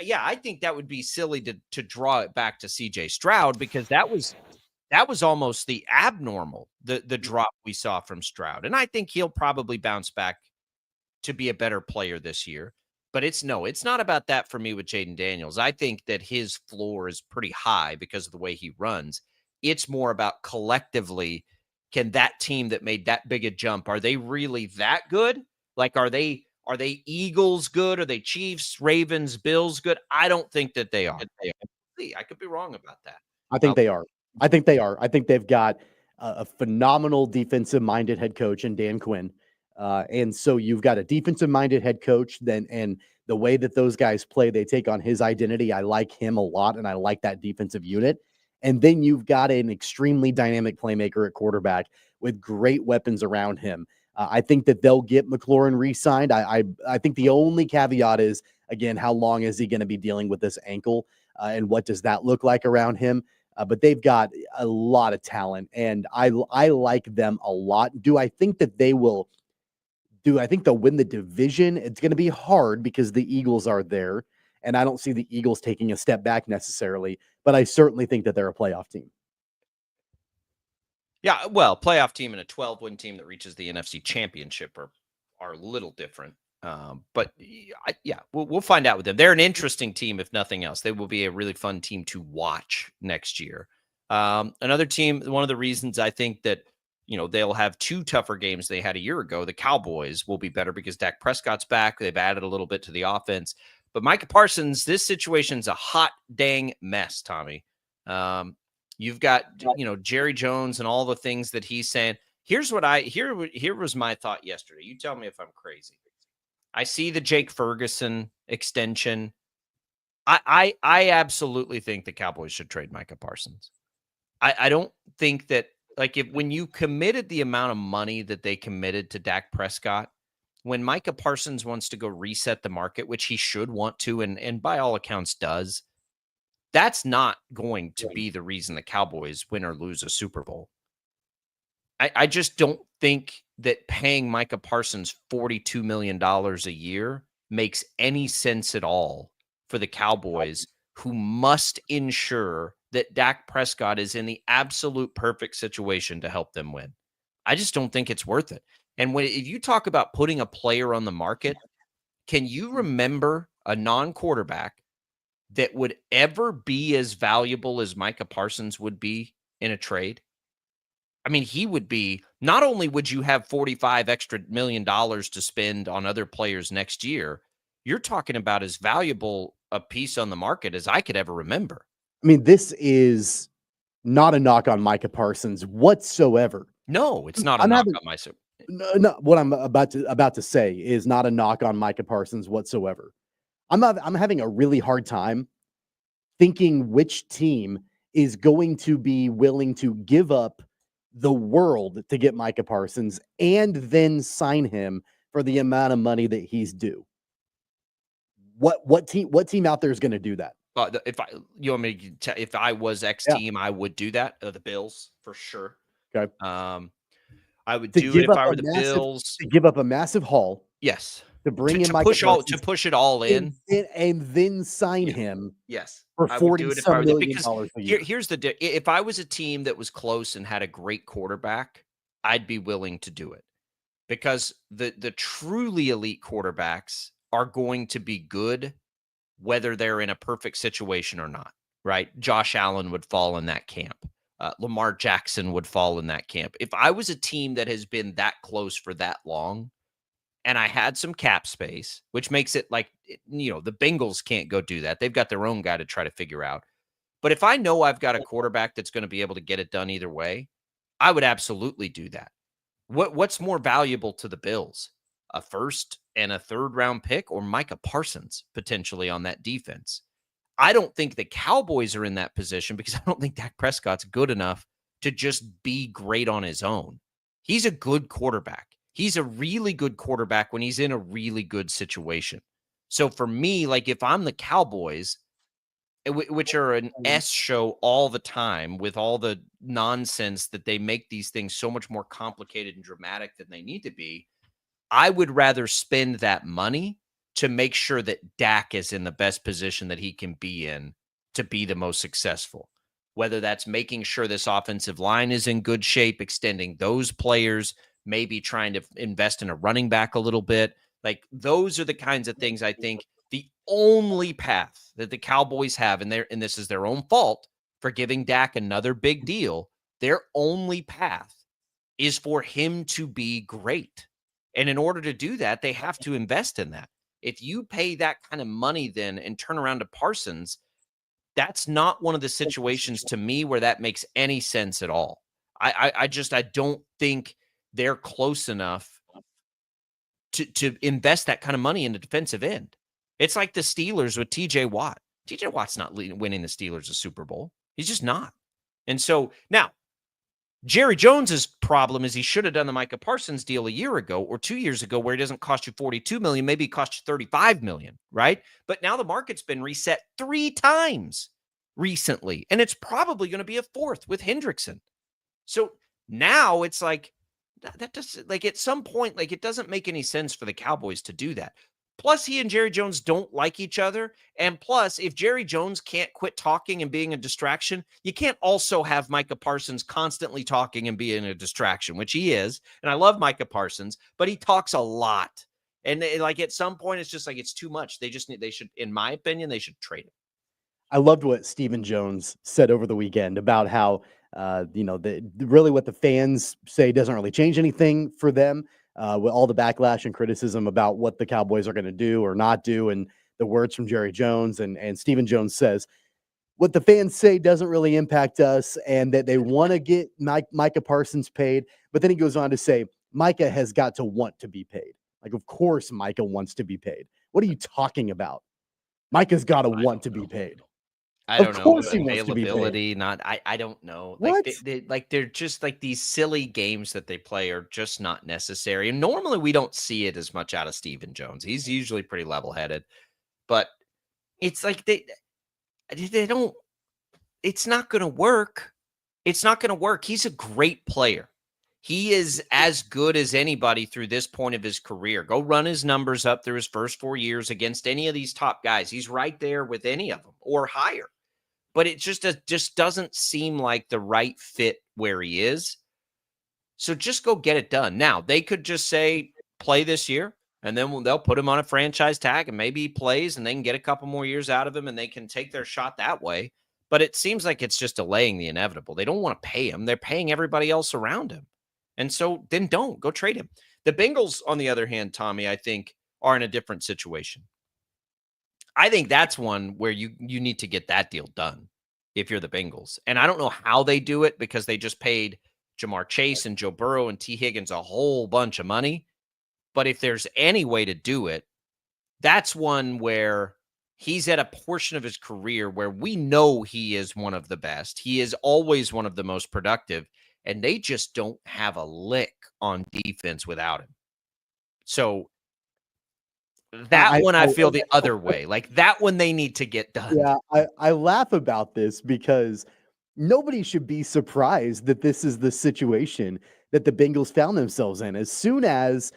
Yeah, I think that would be silly to draw it back to CJ Stroud, because that was almost the abnormal, the drop we saw from Stroud. And I think he'll probably bounce back to be a better player this year. But it's not about that for me with Jaden Daniels. I think that his floor is pretty high because of the way he runs. It's more about collectively, can that team that made that big a jump, are they really that good? Like, are they Eagles good? Are they Chiefs, Ravens, Bills good? I don't think that they are. I could be wrong about that. I think they are. I think they are. I think they've got a phenomenal defensive-minded head coach in Dan Quinn. And so you've got a defensive-minded head coach, and the way that those guys play, they take on his identity. I like him a lot, and I like that defensive unit. And then you've got an extremely dynamic playmaker at quarterback with great weapons around him. I think that they'll get McLaurin re-signed. I think the only caveat is, again, how long is he going to be dealing with this ankle, and what does that look like around him? But they've got a lot of talent, and I like them a lot. Do I think that they will? Do I think they'll win the division? It's going to be hard because the Eagles are there, and I don't see the Eagles taking a step back necessarily, but I certainly think that they're a playoff team. Yeah, well, playoff team and a 12-win team that reaches the NFC Championship are a little different. But yeah, we'll find out with them. They're an interesting team, if nothing else. They will be a really fun team to watch next year. Another team, one of the reasons I think that, they'll have two tougher games they had a year ago, the Cowboys will be better because Dak Prescott's back. They've added a little bit to the offense. But Micah Parsons, this situation's a hot dang mess, Tommy. You've got, Jerry Jones and all the things that he's saying. Here was my thought yesterday. You tell me if I'm crazy. I see the Jake Ferguson extension. I absolutely think the Cowboys should trade Micah Parsons. I don't think that, like, when you committed the amount of money that they committed to Dak Prescott, when Micah Parsons wants to go reset the market, which he should want to, and by all accounts does, that's not going to be the reason the Cowboys win or lose a Super Bowl. I just don't think that paying Micah Parsons $42 million a year makes any sense at all for the Cowboys, who must ensure that Dak Prescott is in the absolute perfect situation to help them win. I just don't think it's worth it. And if you talk about putting a player on the market, can you remember a non-quarterback that would ever be as valuable as Micah Parsons would be in a trade? I mean, he would be, not only would you have $45 million to spend on other players next year, you're talking about as valuable a piece on the market as I could ever remember. I mean, this is not a knock on Micah Parsons whatsoever. No, it's not a knock on myself. No, what I'm about to say is not a knock on Micah Parsons whatsoever. I'm having a really hard time thinking which team is going to be willing to give up the world to get Micah Parsons and then sign him for the amount of money that he's due. What team out there is going to do that? If I was X team, I would do that. The Bills for sure. Okay. I would do it if I were the Bills. To give up a massive haul. Yes. To bring in Micah Parsons, to push it all in, and then sign him. Yes. For $40 million a year. Here's if I was a team that was close and had a great quarterback, I'd be willing to do it, because the truly elite quarterbacks are going to be good whether they're in a perfect situation or not, right? Josh Allen would fall in that camp. Lamar Jackson would fall in that camp. If I was a team that has been that close for that long, and I had some cap space, which makes it like, the Bengals can't go do that. They've got their own guy to try to figure out. But if I know I've got a quarterback that's going to be able to get it done either way, I would absolutely do that. What's more valuable to the Bills? A first and a third round pick, or Micah Parsons potentially on that defense? I don't think the Cowboys are in that position, because I don't think Dak Prescott's good enough to just be great on his own. He's a good quarterback. He's a really good quarterback when he's in a really good situation. So for me, like, if I'm the Cowboys, which are an S show all the time with all the nonsense that they make these things so much more complicated and dramatic than they need to be, I would rather spend that money to make sure that Dak is in the best position that he can be in to be the most successful. Whether that's making sure this offensive line is in good shape, extending those players, maybe trying to invest in a running back a little bit. Like those are the kinds of things I think the only path that the Cowboys have, and this is their own fault for giving Dak another big deal. Their only path is for him to be great. And in order to do that, they have to invest in that. If you pay that kind of money then and turn around to Parsons, that's not one of the situations to me where that makes any sense at all. I don't think they're close enough to invest that kind of money in the defensive end. It's like the Steelers with TJ Watt. TJ Watt's not winning the Steelers a Super Bowl. He's just not. And so now Jerry Jones's problem is he should have done the Micah Parsons deal a year ago or 2 years ago, where it doesn't cost you $42 million, maybe it costs you $35 million, right? But now the market's been reset 3 times recently, and it's probably going to be a 4th with Hendrickson. So now it's like that does, like, at some point, like, it doesn't make any sense for the Cowboys to do that. Plus, he and Jerry Jones don't like each other. And plus, if Jerry Jones can't quit talking and being a distraction, you can't also have Micah Parsons constantly talking and being a distraction, which he is. And I love Micah Parsons, but he talks a lot. And like at some point, it's just like it's too much. They should, in my opinion, they should trade him. I loved what Stephen Jones said over the weekend about how, really what the fans say doesn't really change anything for them. With all the backlash and criticism about what the Cowboys are going to do or not do, and the words from Jerry Jones, and Stephen Jones says, what the fans say doesn't really impact us, and that they want to get Micah Parsons paid. But then he goes on to say, Micah has got to want to be paid. Like, of course Micah wants to be paid. What are you talking about? Micah's got to want to be paid. I don't know. Of course he wants to be paid. I don't know. What? Like they're just like these silly games that they play are just not necessary. And normally we don't see it as much out of Stephen Jones. He's usually pretty level-headed. But it's like they don't, it's not going to work. It's not going to work. He's a great player. He is as good as anybody through this point of his career. Go run his numbers up through his first 4 years against any of these top guys. He's right there with any of them or higher. But it just doesn't seem like the right fit where he is. So just go get it done. Now, they could just say, play this year, and then they'll put him on a franchise tag, and maybe he plays, and they can get a couple more years out of him, and they can take their shot that way. But it seems like it's just delaying the inevitable. They don't want to pay him. They're paying everybody else around him. And so then don't. Go trade him. The Bengals, on the other hand, Tommy, I think, are in a different situation. I think that's one where you need to get that deal done if you're the Bengals. And I don't know how they do it, because they just paid Jamar Chase and Joe Burrow and T. Higgins a whole bunch of money. But if there's any way to do it, that's one where he's at a portion of his career where we know he is one of the best. He is always one of the most productive, and they just don't have a lick on defense without him. So that I feel the other way. Like that one they need to get done. Yeah, I laugh about this because nobody should be surprised that this is the situation that the Bengals found themselves in. As soon as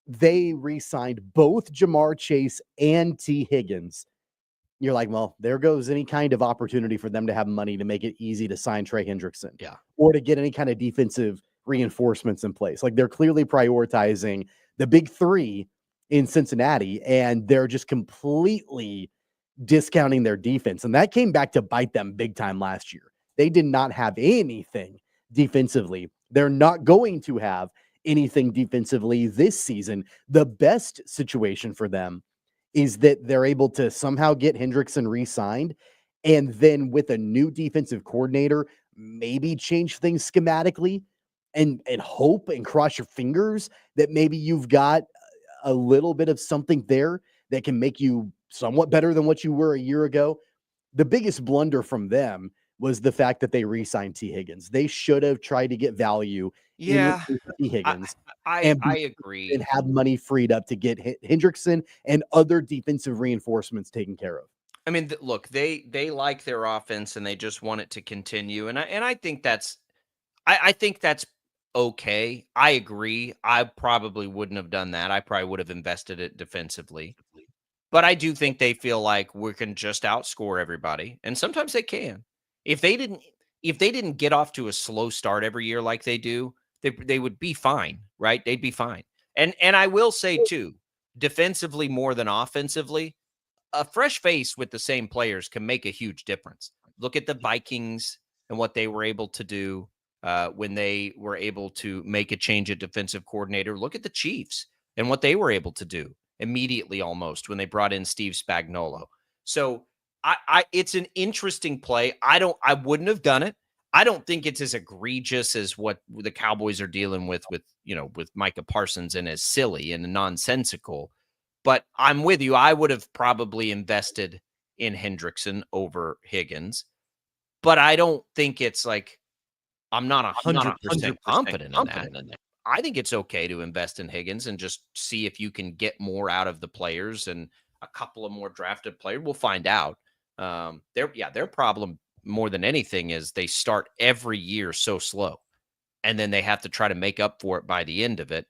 they re-signed both Jamar Chase and T. Higgins, you're like, well, there goes any kind of opportunity for them to have money to make it easy to sign Trey Hendrickson. Yeah. Or to get any kind of defensive reinforcements in place. Like, they're clearly prioritizing the big three in Cincinnati, and they're just completely discounting their defense. And that came back to bite them big time last year. They did not have anything defensively. They're not going to have anything defensively this season. The best situation for them is that they're able to somehow get Hendrickson re-signed, and then with a new defensive coordinator, maybe change things schematically and hope and cross your fingers that maybe you've got a little bit of something there that can make you somewhat better than what you were a year ago. The biggest blunder from them was the fact that they re-signed T. Higgins. They should have tried to get value in T. Higgins. I agree. And have money freed up to get Hendrickson and other defensive reinforcements taken care of. I mean, look, they like their offense and they just want it to continue. And I think that's okay. I agree. I probably wouldn't have done that. I probably would have invested it defensively. But I do think they feel like we can just outscore everybody, and sometimes they can. If they didn't get off to a slow start every year like they do, they would be fine, right? They'd be fine. And I will say too, defensively more than offensively, a fresh face with the same players can make a huge difference. Look at the Vikings and what they were able to do when they were able to make a change at defensive coordinator. Look at the Chiefs and what they were able to do immediately almost when they brought in Steve Spagnuolo. So it's an interesting play. I wouldn't have done it. I don't think it's as egregious as what the Cowboys are dealing with Micah Parsons and as silly and nonsensical. But I'm with you. I would have probably invested in Hendrickson over Higgins. But I don't think it's like I'm not 100% confident in that. I think it's okay to invest in Higgins and just see if you can get more out of the players and a couple of more drafted players. We'll find out. Their problem more than anything is they start every year so slow, and then they have to try to make up for it by the end of it.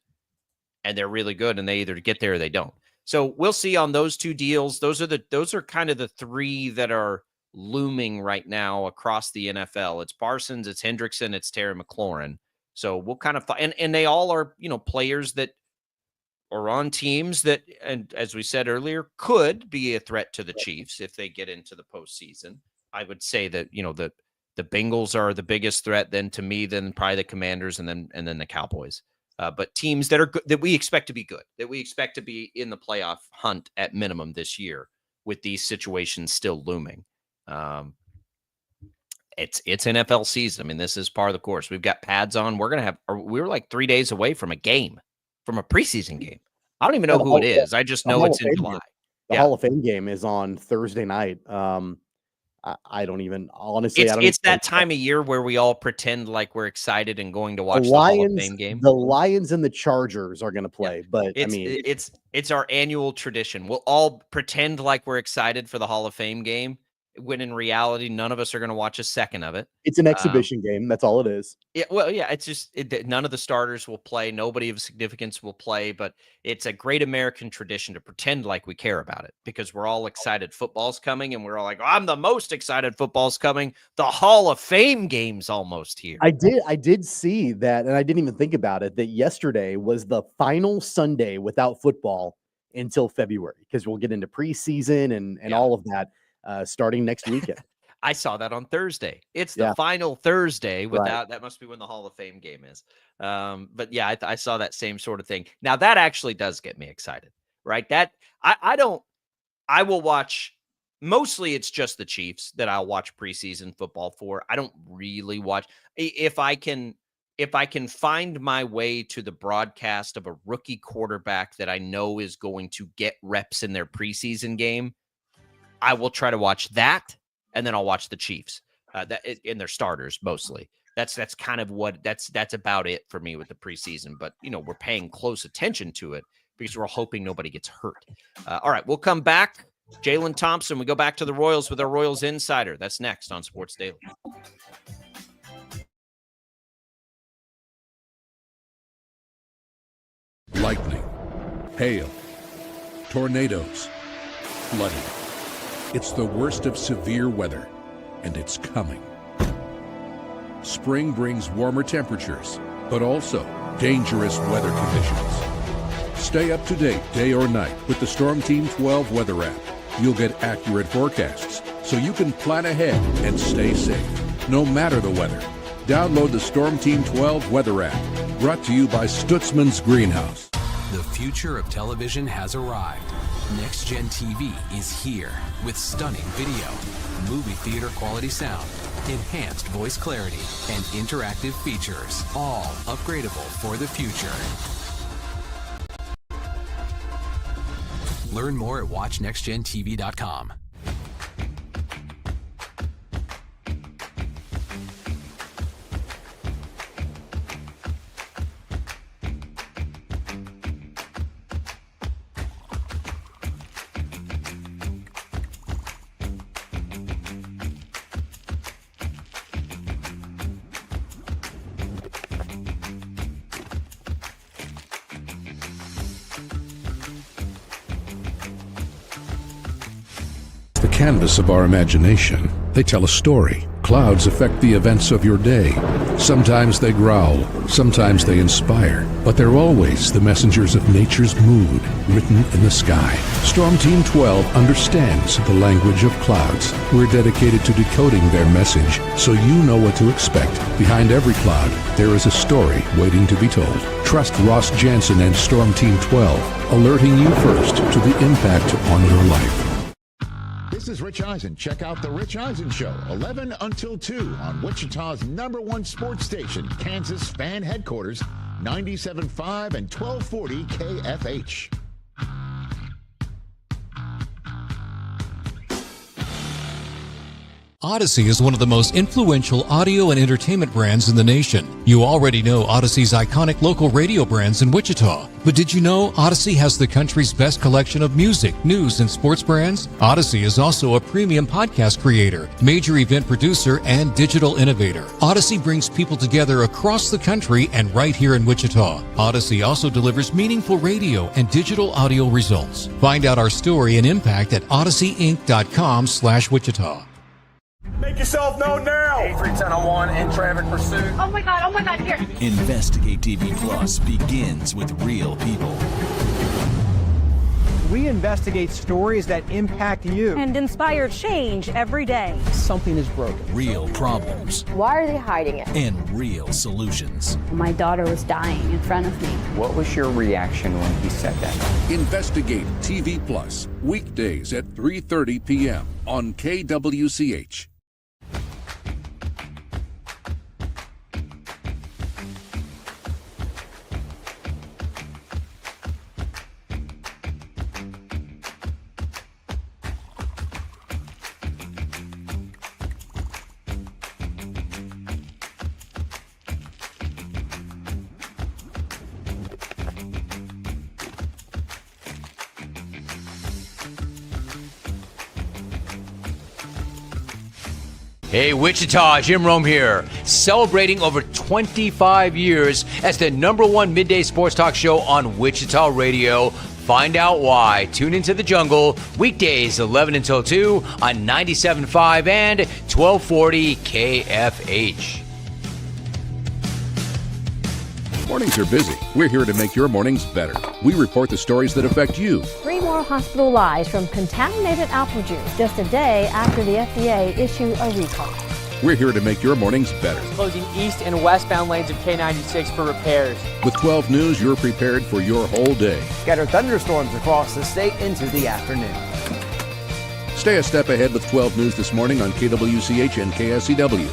And they're really good, and they either get there or they don't. So we'll see on those two deals. Those are kind of the three that are looming right now across the NFL. It's Parsons, it's Hendrickson, it's Terry McLaurin. So we'll kind of and they all are, players that are on teams that, and as we said earlier, could be a threat to the Chiefs if they get into the postseason. I would say that, the Bengals are the biggest threat then to me, then probably the Commanders and then the Cowboys. But teams that are good, that we expect to be good, that we expect to be in the playoff hunt at minimum this year with these situations still looming. It's NFL season. I mean, this is part of the course. We've got pads on. We're like 3 days away from a preseason game. I don't even know who it is. I just know it's in July. The Hall of Fame game is on Thursday night. I don't even honestly. It's that time of year where we all pretend like we're excited and going to watch the Hall of Fame game. The Lions and the Chargers are going to play, but it's our annual tradition. We'll all pretend like we're excited for the Hall of Fame game, when in reality, none of us are going to watch a second of it. It's an exhibition game. That's all it is. It's just none of the starters will play. Nobody of significance will play, but it's a great American tradition to pretend like we care about it because we're all excited football's coming and we're all like, I'm the most excited football's coming. The Hall of Fame game's almost here. I did see that, and I didn't even think about it, that yesterday was the final Sunday without football until February because we'll get into preseason and all of that. Starting next weekend. I saw that on Thursday. It's the final Thursday without that must be when the Hall of Fame game is. But yeah, I saw that same sort of thing. Now that actually does get me excited, right? That I will watch. Mostly it's just the Chiefs that I'll watch preseason football for. I don't really watch if I can find my way to the broadcast of a rookie quarterback that I know is going to get reps in their preseason game. I will try to watch that, and then I'll watch the Chiefs in their starters mostly. That's kind of what that's about it for me with the preseason. But we're paying close attention to it because we're hoping nobody gets hurt. All right, we'll come back. Jaylon Thompson. We go back to the Royals with our Royals Insider. That's next on Sports Daily. Lightning, hail, tornadoes, flooding. It's the worst of severe weather, and it's coming. Spring brings warmer temperatures, but also dangerous weather conditions. Stay up to date day or night with the Storm Team 12 weather app. You'll get accurate forecasts, so you can plan ahead and stay safe, no matter the weather. Download the Storm Team 12 weather app, brought to you by Stutzman's Greenhouse. The future of television has arrived. Next Gen TV is here with stunning video, movie theater quality sound, enhanced voice clarity, and interactive features, all upgradable for the future. Learn more at watchnextgentv.com. the canvas of our imagination. They tell a story. Clouds affect the events of your day. Sometimes they growl, sometimes they inspire, but they're always the messengers of nature's mood, written in the sky. Storm Team 12 understands the language of clouds. We're dedicated to decoding their message so you know what to expect. Behind every cloud, there is a story waiting to be told. Trust Ross Jansen and Storm Team 12, alerting you first to the impact on your life. This is Rich Eisen. Check out The Rich Eisen Show, 11 until 2 on Wichita's #1 sports station, Kansas Fan Headquarters, 97.5 and 1240 KFH. Odyssey is one of the most influential audio and entertainment brands in the nation. You already know Odyssey's iconic local radio brands in Wichita. But did you know Odyssey has the country's best collection of music, news, and sports brands? Odyssey is also a premium podcast creator, major event producer, and digital innovator. Odyssey brings people together across the country and right here in Wichita. Odyssey also delivers meaningful radio and digital audio results. Find out our story and impact at odysseyinc.com/Wichita. Make yourself known now. 8310 in traffic pursuit. Oh my God, here. Investigate TV Plus begins with real people. We investigate stories that impact you. And inspire change every day. Something is broken. Real problems. Why are they hiding it? And real solutions. My daughter was dying in front of me. What was your reaction when he said that? Investigate TV Plus, weekdays at 3:30 p.m. on KWCH. Hey, Wichita, Jim Rome here. Celebrating over 25 years as the #1 midday sports talk show on Wichita Radio. Find out why. Tune into the jungle weekdays 11 until 2 on 97.5 and 1240 KFH. Mornings are busy. We're here to make your mornings better. We report the stories that affect you. 3 more hospital lies from contaminated apple juice just a day after the FDA issued a recall. We're here to make your mornings better. Closing east and westbound lanes of K96 for repairs. With 12 News, you're prepared for your whole day. Scattered thunderstorms across the state into the afternoon. Stay a step ahead with 12 News this morning on KWCH and KSCW.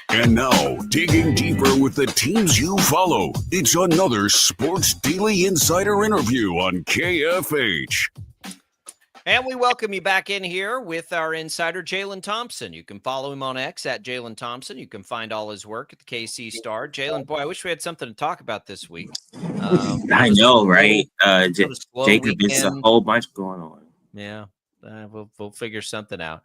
And now, digging deeper with the teams you follow, it's another Sports Daily Insider interview on KFH. And we welcome you back in here with our insider, Jaylon Thompson. You can follow him on X at Jaylon Thompson. You can find all his work at the KC Star. Jaylon, boy, I wish we had something to talk about this week. I know, right? Jacob, it's a whole bunch going on. Yeah, we'll figure something out.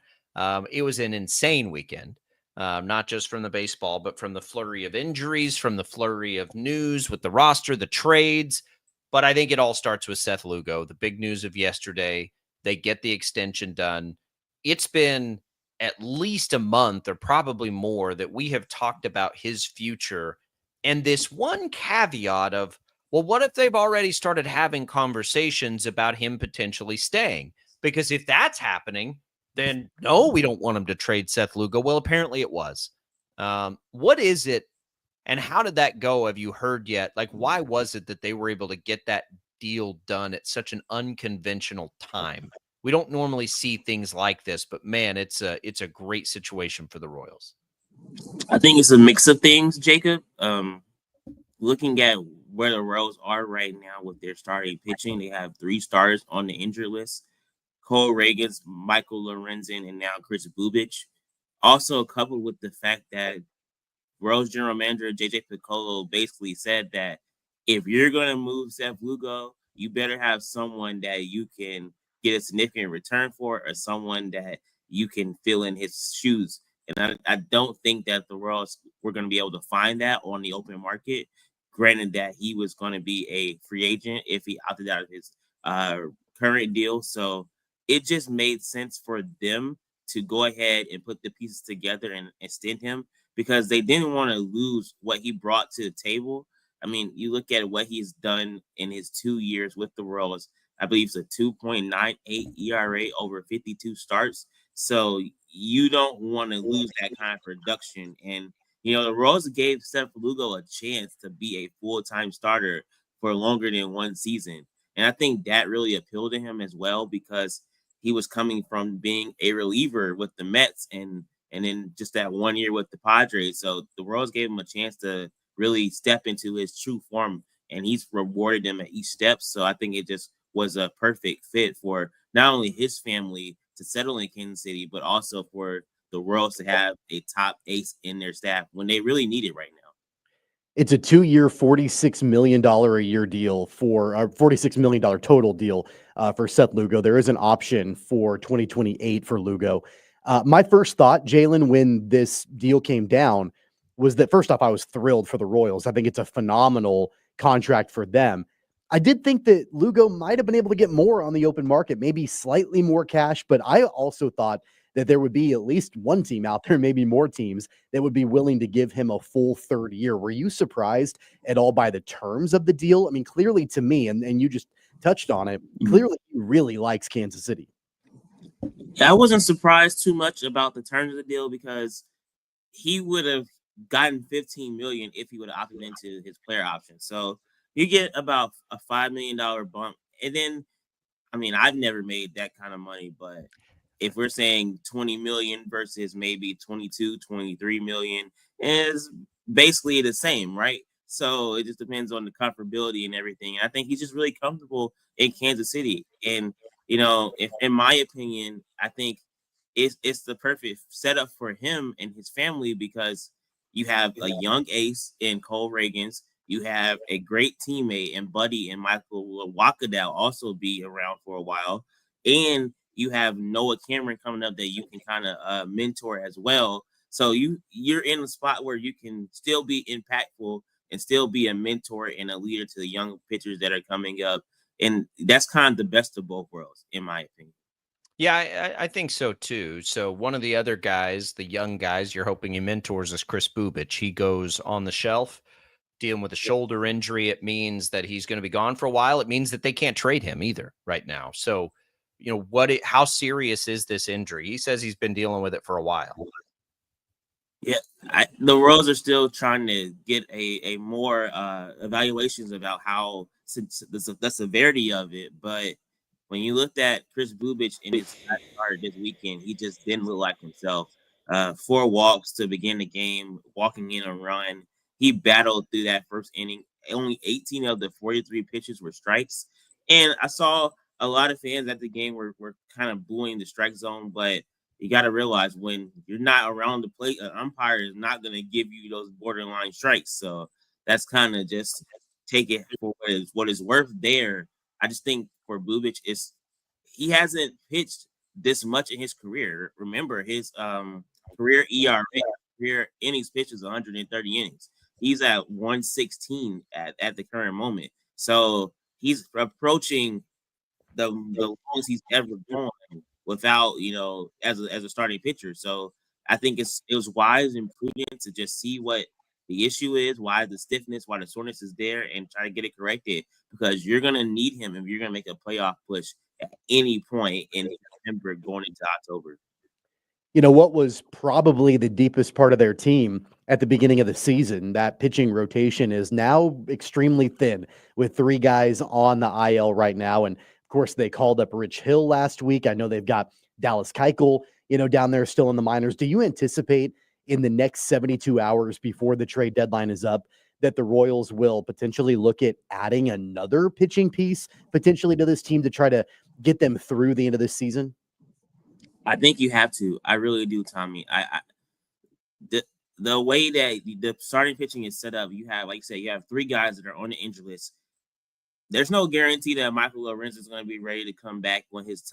It was an insane weekend. Not just from the baseball, but from the flurry of injuries, from the flurry of news with the roster, the trades. But I think it all starts with Seth Lugo. The big news of yesterday, they get the extension done. It's been at least a month or probably more that we have talked about his future. And this one caveat of, well, what if they've already started having conversations about him potentially staying? Because if that's happening, then no, we don't want him to trade Seth Lugo. Well, apparently it was. What is it and how did that go? Have you heard yet? Like, why was it that they were able to get that deal done at such an unconventional time? We don't normally see things like this, but man, it's a great situation for the Royals. I think it's a mix of things, Jacob. Looking at where the Royals are right now with their starting pitching, they have 3 starters on the injured list: Cole Ragans, Michael Lorenzen, and now Chris Bubich. Also, coupled with the fact that Royals general manager JJ Piccolo basically said that if you're going to move Seth Lugo, you better have someone that you can get a significant return for, or someone that you can fill in his shoes. And I don't think that the Royals were going to be able to find that on the open market. Granted that he was going to be a free agent if he opted out of his current deal. So it just made sense for them to go ahead and put the pieces together and extend him, because they didn't want to lose what he brought to the table. I mean, you look at what he's done in his 2 years with the Royals. I believe it's a 2.98 ERA over 52 starts. So you don't want to lose that kind of production. And, the Royals gave Seth Lugo a chance to be a full-time starter for longer than one season. And I think that really appealed to him as well, because he was coming from being a reliever with the Mets and then just that 1 year with the Padres. So the Royals gave him a chance to really step into his true form, and he's rewarded them at each step. So I think it just was a perfect fit for not only his family to settle in Kansas City, but also for the Royals to have a top ace in their staff when they really need it right now. It's a 2-year, $46 million a year deal for $46 million total deal for Seth Lugo. There is an option for 2028 for Lugo. My first thought, Jaylon, when this deal came down, was that first off, I was thrilled for the Royals. I think it's a phenomenal contract for them. I did think that Lugo might have been able to get more on the open market, maybe slightly more cash, but I also thought that there would be at least one team out there, maybe more teams, that would be willing to give him a full third year. Were you surprised at all by the terms of the deal? I mean, clearly to me, and you just touched on it, clearly he really likes Kansas City. Yeah, I wasn't surprised too much about the terms of the deal, because he would have gotten $15 million if he would have opted into his player option. So you get about a $5 million bump. And then, I mean, I've never made that kind of money, but if we're saying 20 million versus maybe 22, 23 million, is basically the same, right? So it just depends on the comfortability and everything. I think he's just really comfortable in Kansas City. And, if, in my opinion, I think it's the perfect setup for him and his family, because you have a young ace in Cole Ragans. You have a great teammate and buddy in Michael Wacha that will also be around for a while. And you have Noah Cameron coming up that you can kind of mentor as well. So you're in a spot where you can still be impactful and still be a mentor and a leader to the young pitchers that are coming up. And that's kind of the best of both worlds, in my opinion. Yeah, I think so too. So one of the other guys, the young guys you're hoping he mentors, is Chris Bubich. He goes on the shelf dealing with a shoulder injury. It means that he's going to be gone for a while. It means that they can't trade him either right now. So, how serious is this injury? He says he's been dealing with it for a while. Yeah, the Royals are still trying to get a more evaluations about how the severity of it. But when you looked at Chris Bubich in his start this weekend, he just didn't look like himself. 4 walks to begin the game, walking in a run. He battled through that first inning. Only 18 of the 43 pitches were strikes. And I saw a lot of fans at the game were kind of booing the strike zone, but you got to realize when you're not around the plate, an umpire is not going to give you those borderline strikes. So that's kind of just take it for what is worth there. I just think for Bubich, he hasn't pitched this much in his career. Remember, his career ERA, career innings pitched is 130 innings. He's at 116 at the current moment. So he's approaching the longest he's ever gone without, as a starting pitcher. So I think it was wise and prudent to just see what the issue is, why the stiffness, why the soreness is there, and try to get it corrected, because you're going to need him if you're going to make a playoff push at any point in September going into October. What was probably the deepest part of their team at the beginning of the season, that pitching rotation is now extremely thin with 3 guys on the IL right now. And of course, they called up Rich Hill last week. I know they've got Dallas Keuchel, down there still in the minors. Do you anticipate in the next 72 hours before the trade deadline is up that the Royals will potentially look at adding another pitching piece potentially to this team to try to get them through the end of this season? I think you have to. I really do, Tommy. The way that the starting pitching is set up, you have, like you said, you have 3 guys that are on the injury list. There's no guarantee that Michael Lorenz is going to be ready to come back when his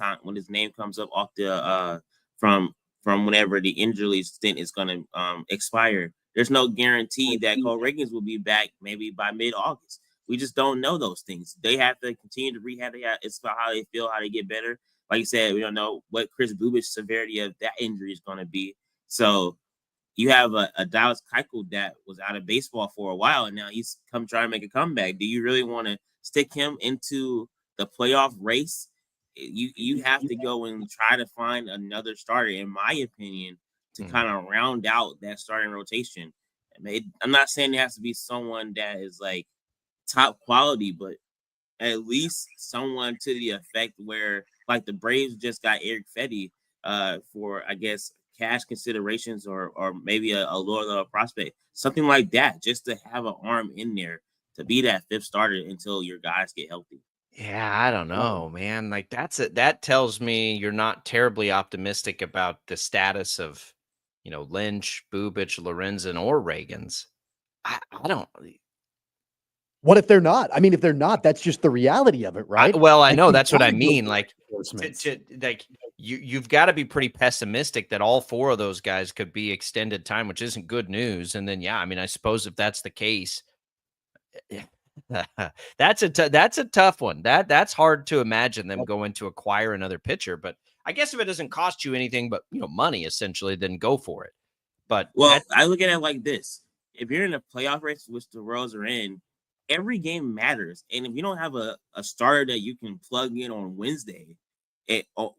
name comes up off the from whenever the injury stint is going to expire. There's no guarantee that Cole Reagans will be back maybe by mid-August. We just don't know those things. They have to continue to rehab. It's about how they feel, how they get better. Like you said, we don't know what Chris Bubic's severity of that injury is going to be. So you have a Dallas Keuchel that was out of baseball for a while, and now he's come trying to make a comeback. Do you really want to stick him into the playoff race? You have to go and try to find another starter, in my opinion, to kind of round out that starting rotation. I'm not saying it has to be someone that is like top quality, but at least someone to the effect where, like, the Braves just got Eric Fetty for, I guess, cash considerations or maybe a lower level prospect, something like that, just to have an arm in there to be that 5th starter until your guys get healthy. Yeah, I don't know, man. Like that tells me you're not terribly optimistic about the status of, Lynch, Bubic, Lorenzen, or Reagans. I don't. What if they're not? I mean, if they're not, that's just the reality of it, right? I know that's what I mean. Like, you've got to be pretty pessimistic that all 4 of those guys could be extended time, which isn't good news. And then, I mean, I suppose if that's the case, that's a tough one. That's hard to imagine them going to acquire another pitcher. But I guess if it doesn't cost you anything but money, essentially, then go for it. But I look at it like this: if you're in a playoff race, which the Royals are in, every game matters. And if you don't have a starter that you can plug in on Wednesday,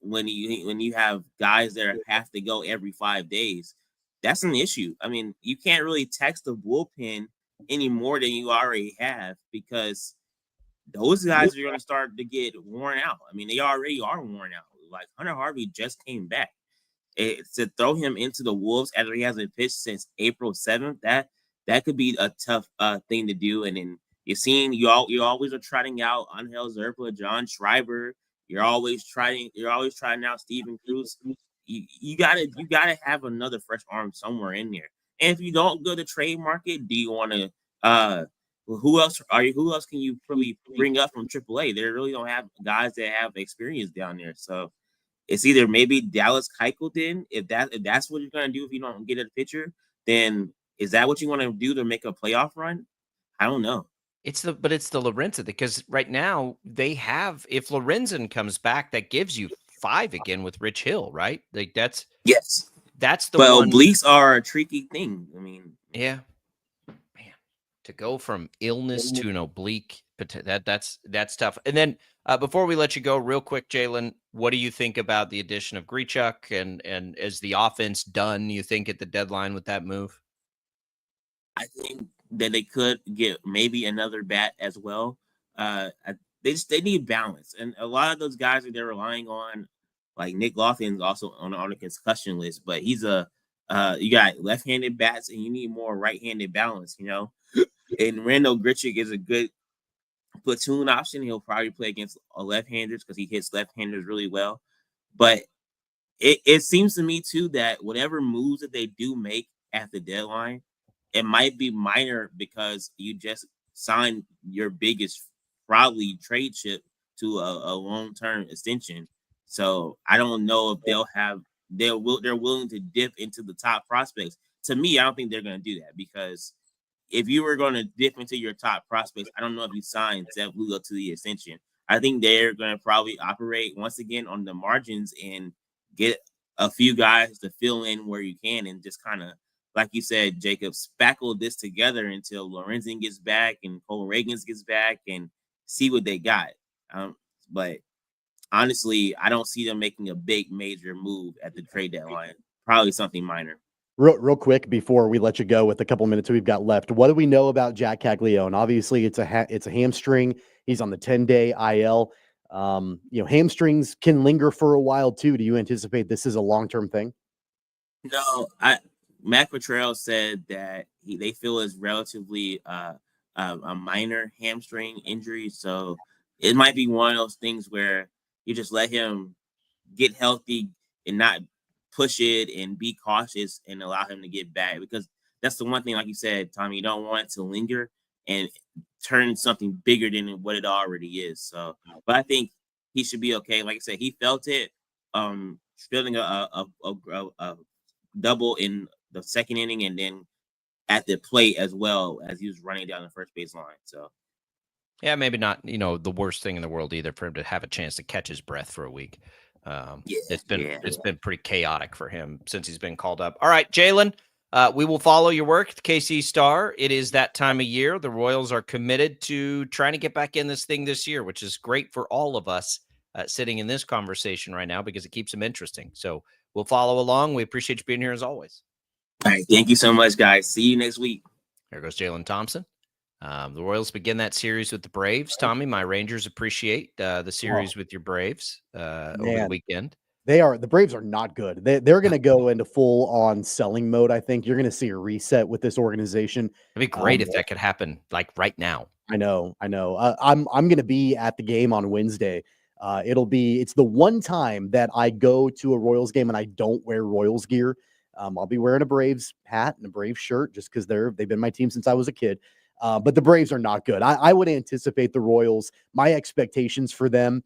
when you have guys that have to go every 5 days, that's an issue. I mean, you can't really tax the bullpen any more than you already have, because those guys are going to start to get worn out. I mean, they already are worn out. Like, Hunter Harvey just came back. To throw him into the Wolves after he hasn't pitched since April 7th, that could be a tough thing to do. And then you always are trotting out Angel Zerpa, John Schreiber. You're always trying out Steven Cruz. You gotta have another fresh arm somewhere in there. And if you don't go to trade market, do you want to who else can you probably bring up from AAA? They really don't have guys that have experience down there. So it's either maybe Dallas Keuchel. Then if that's what you're gonna do if you don't get a pitcher, then is that what you want to do to make a playoff run? I don't know. It's the Lorenzen, because right now they have, if Lorenzen comes back, that gives you 5 again with Rich Hill, right? Like that's the one. Obliques are a tricky thing. I mean, yeah, man, to go from illness to an oblique, that's tough. And then before we let you go, real quick, Jaylon, what do you think about the addition of Grichuk and is the offense done, you think, at the deadline with that move? I think that they could get maybe another bat as well. They need balance, and a lot of those guys that they're relying on, like Nick Lofton's also on the concussion list, but he's you got left-handed bats and you need more right-handed balance, And Randall Grichuk is a good platoon option. He'll probably play against left-handers because he hits left-handers really well. But it seems to me too that whatever moves that they do make at the deadline, it might be minor because you just signed your biggest probably trade chip to a long-term extension. So I don't know if they're willing to dip into the top prospects. To me, I don't think they're going to do that, because if you were going to dip into your top prospects, I don't know if you signed Zev Lugo to the extension. I think they're going to probably operate once again on the margins and get a few guys to fill in where you can, and just kind of, like you said, Jacob, spackle this together until Lorenzen gets back and Cole Reagans gets back and see what they got. But honestly, I don't see them making a big major move at the trade deadline. Probably something minor. Real quick before we let you go with a couple minutes we've got left, what do we know about Jack Caglione? Obviously, it's a hamstring. He's on the 10-day IL. Hamstrings can linger for a while too. Do you anticipate this is a long-term thing? No, Matt Cottrell said that they feel is relatively a minor hamstring injury, so it might be one of those things where you just let him get healthy and not push it and be cautious and allow him to get back, because that's the one thing, like you said, Tommy, you don't want it to linger and turn something bigger than what it already is. So, but I think he should be okay. Like I said, he felt it, feeling a double in the second inning and then at the plate as well as he was running down the first base line. So, yeah, maybe not, the worst thing in the world either for him to have a chance to catch his breath for a week. It's been pretty chaotic for him since he's been called up. All right, Jaylon, we will follow your work at the KC Star. It is that time of year. The Royals are committed to trying to get back in this thing this year, which is great for all of us sitting in this conversation right now because it keeps them interesting. So we'll follow along. We appreciate you being here as always. All right, thank you so much, guys. See you next week. There goes Jaylon Thompson. The Royals begin that series with the Braves. Tommy, my Rangers appreciate the series with your Braves over the weekend. The Braves are not good. They're going to go into full on selling mode. I think you're going to see a reset with this organization. It'd be great if that could happen like right now. I know. I'm going to be at the game on Wednesday. It's the one time that I go to a Royals game and I don't wear Royals gear. I'll be wearing a Braves hat and a Braves shirt just because they've been my team since I was a kid. But the Braves are not good. I would anticipate the Royals, my expectations for them,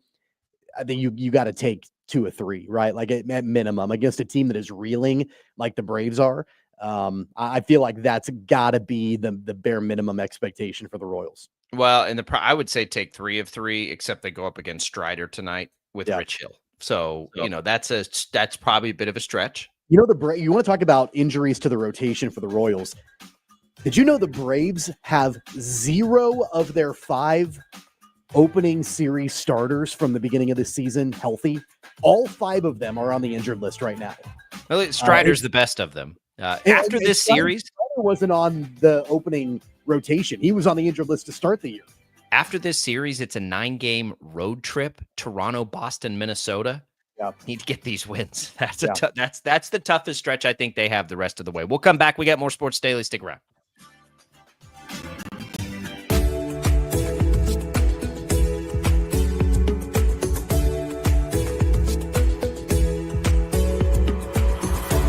I think you got to take 2 or 3, right? Like at minimum against a team that is reeling like the Braves are. I feel like that's got to be the bare minimum expectation for the Royals. Well, I would say take 3 of 3, except they go up against Strider tonight with Rich Hill. So, that's probably a bit of a stretch. You want to talk about injuries to the rotation for the Royals. Did you know the Braves have 0 of their 5 opening series starters from the beginning of the season healthy? All 5 of them are on the injured list right now. Well, Strider's the best of them. After this series, Strider wasn't on the opening rotation. He was on the injured list to start the year. After this series, it's a 9-game road trip: Toronto, Boston, Minnesota. Yep. Need to get these wins. That's the toughest stretch I think they have the rest of the way. We'll come back. We got more Sports Daily. Stick around.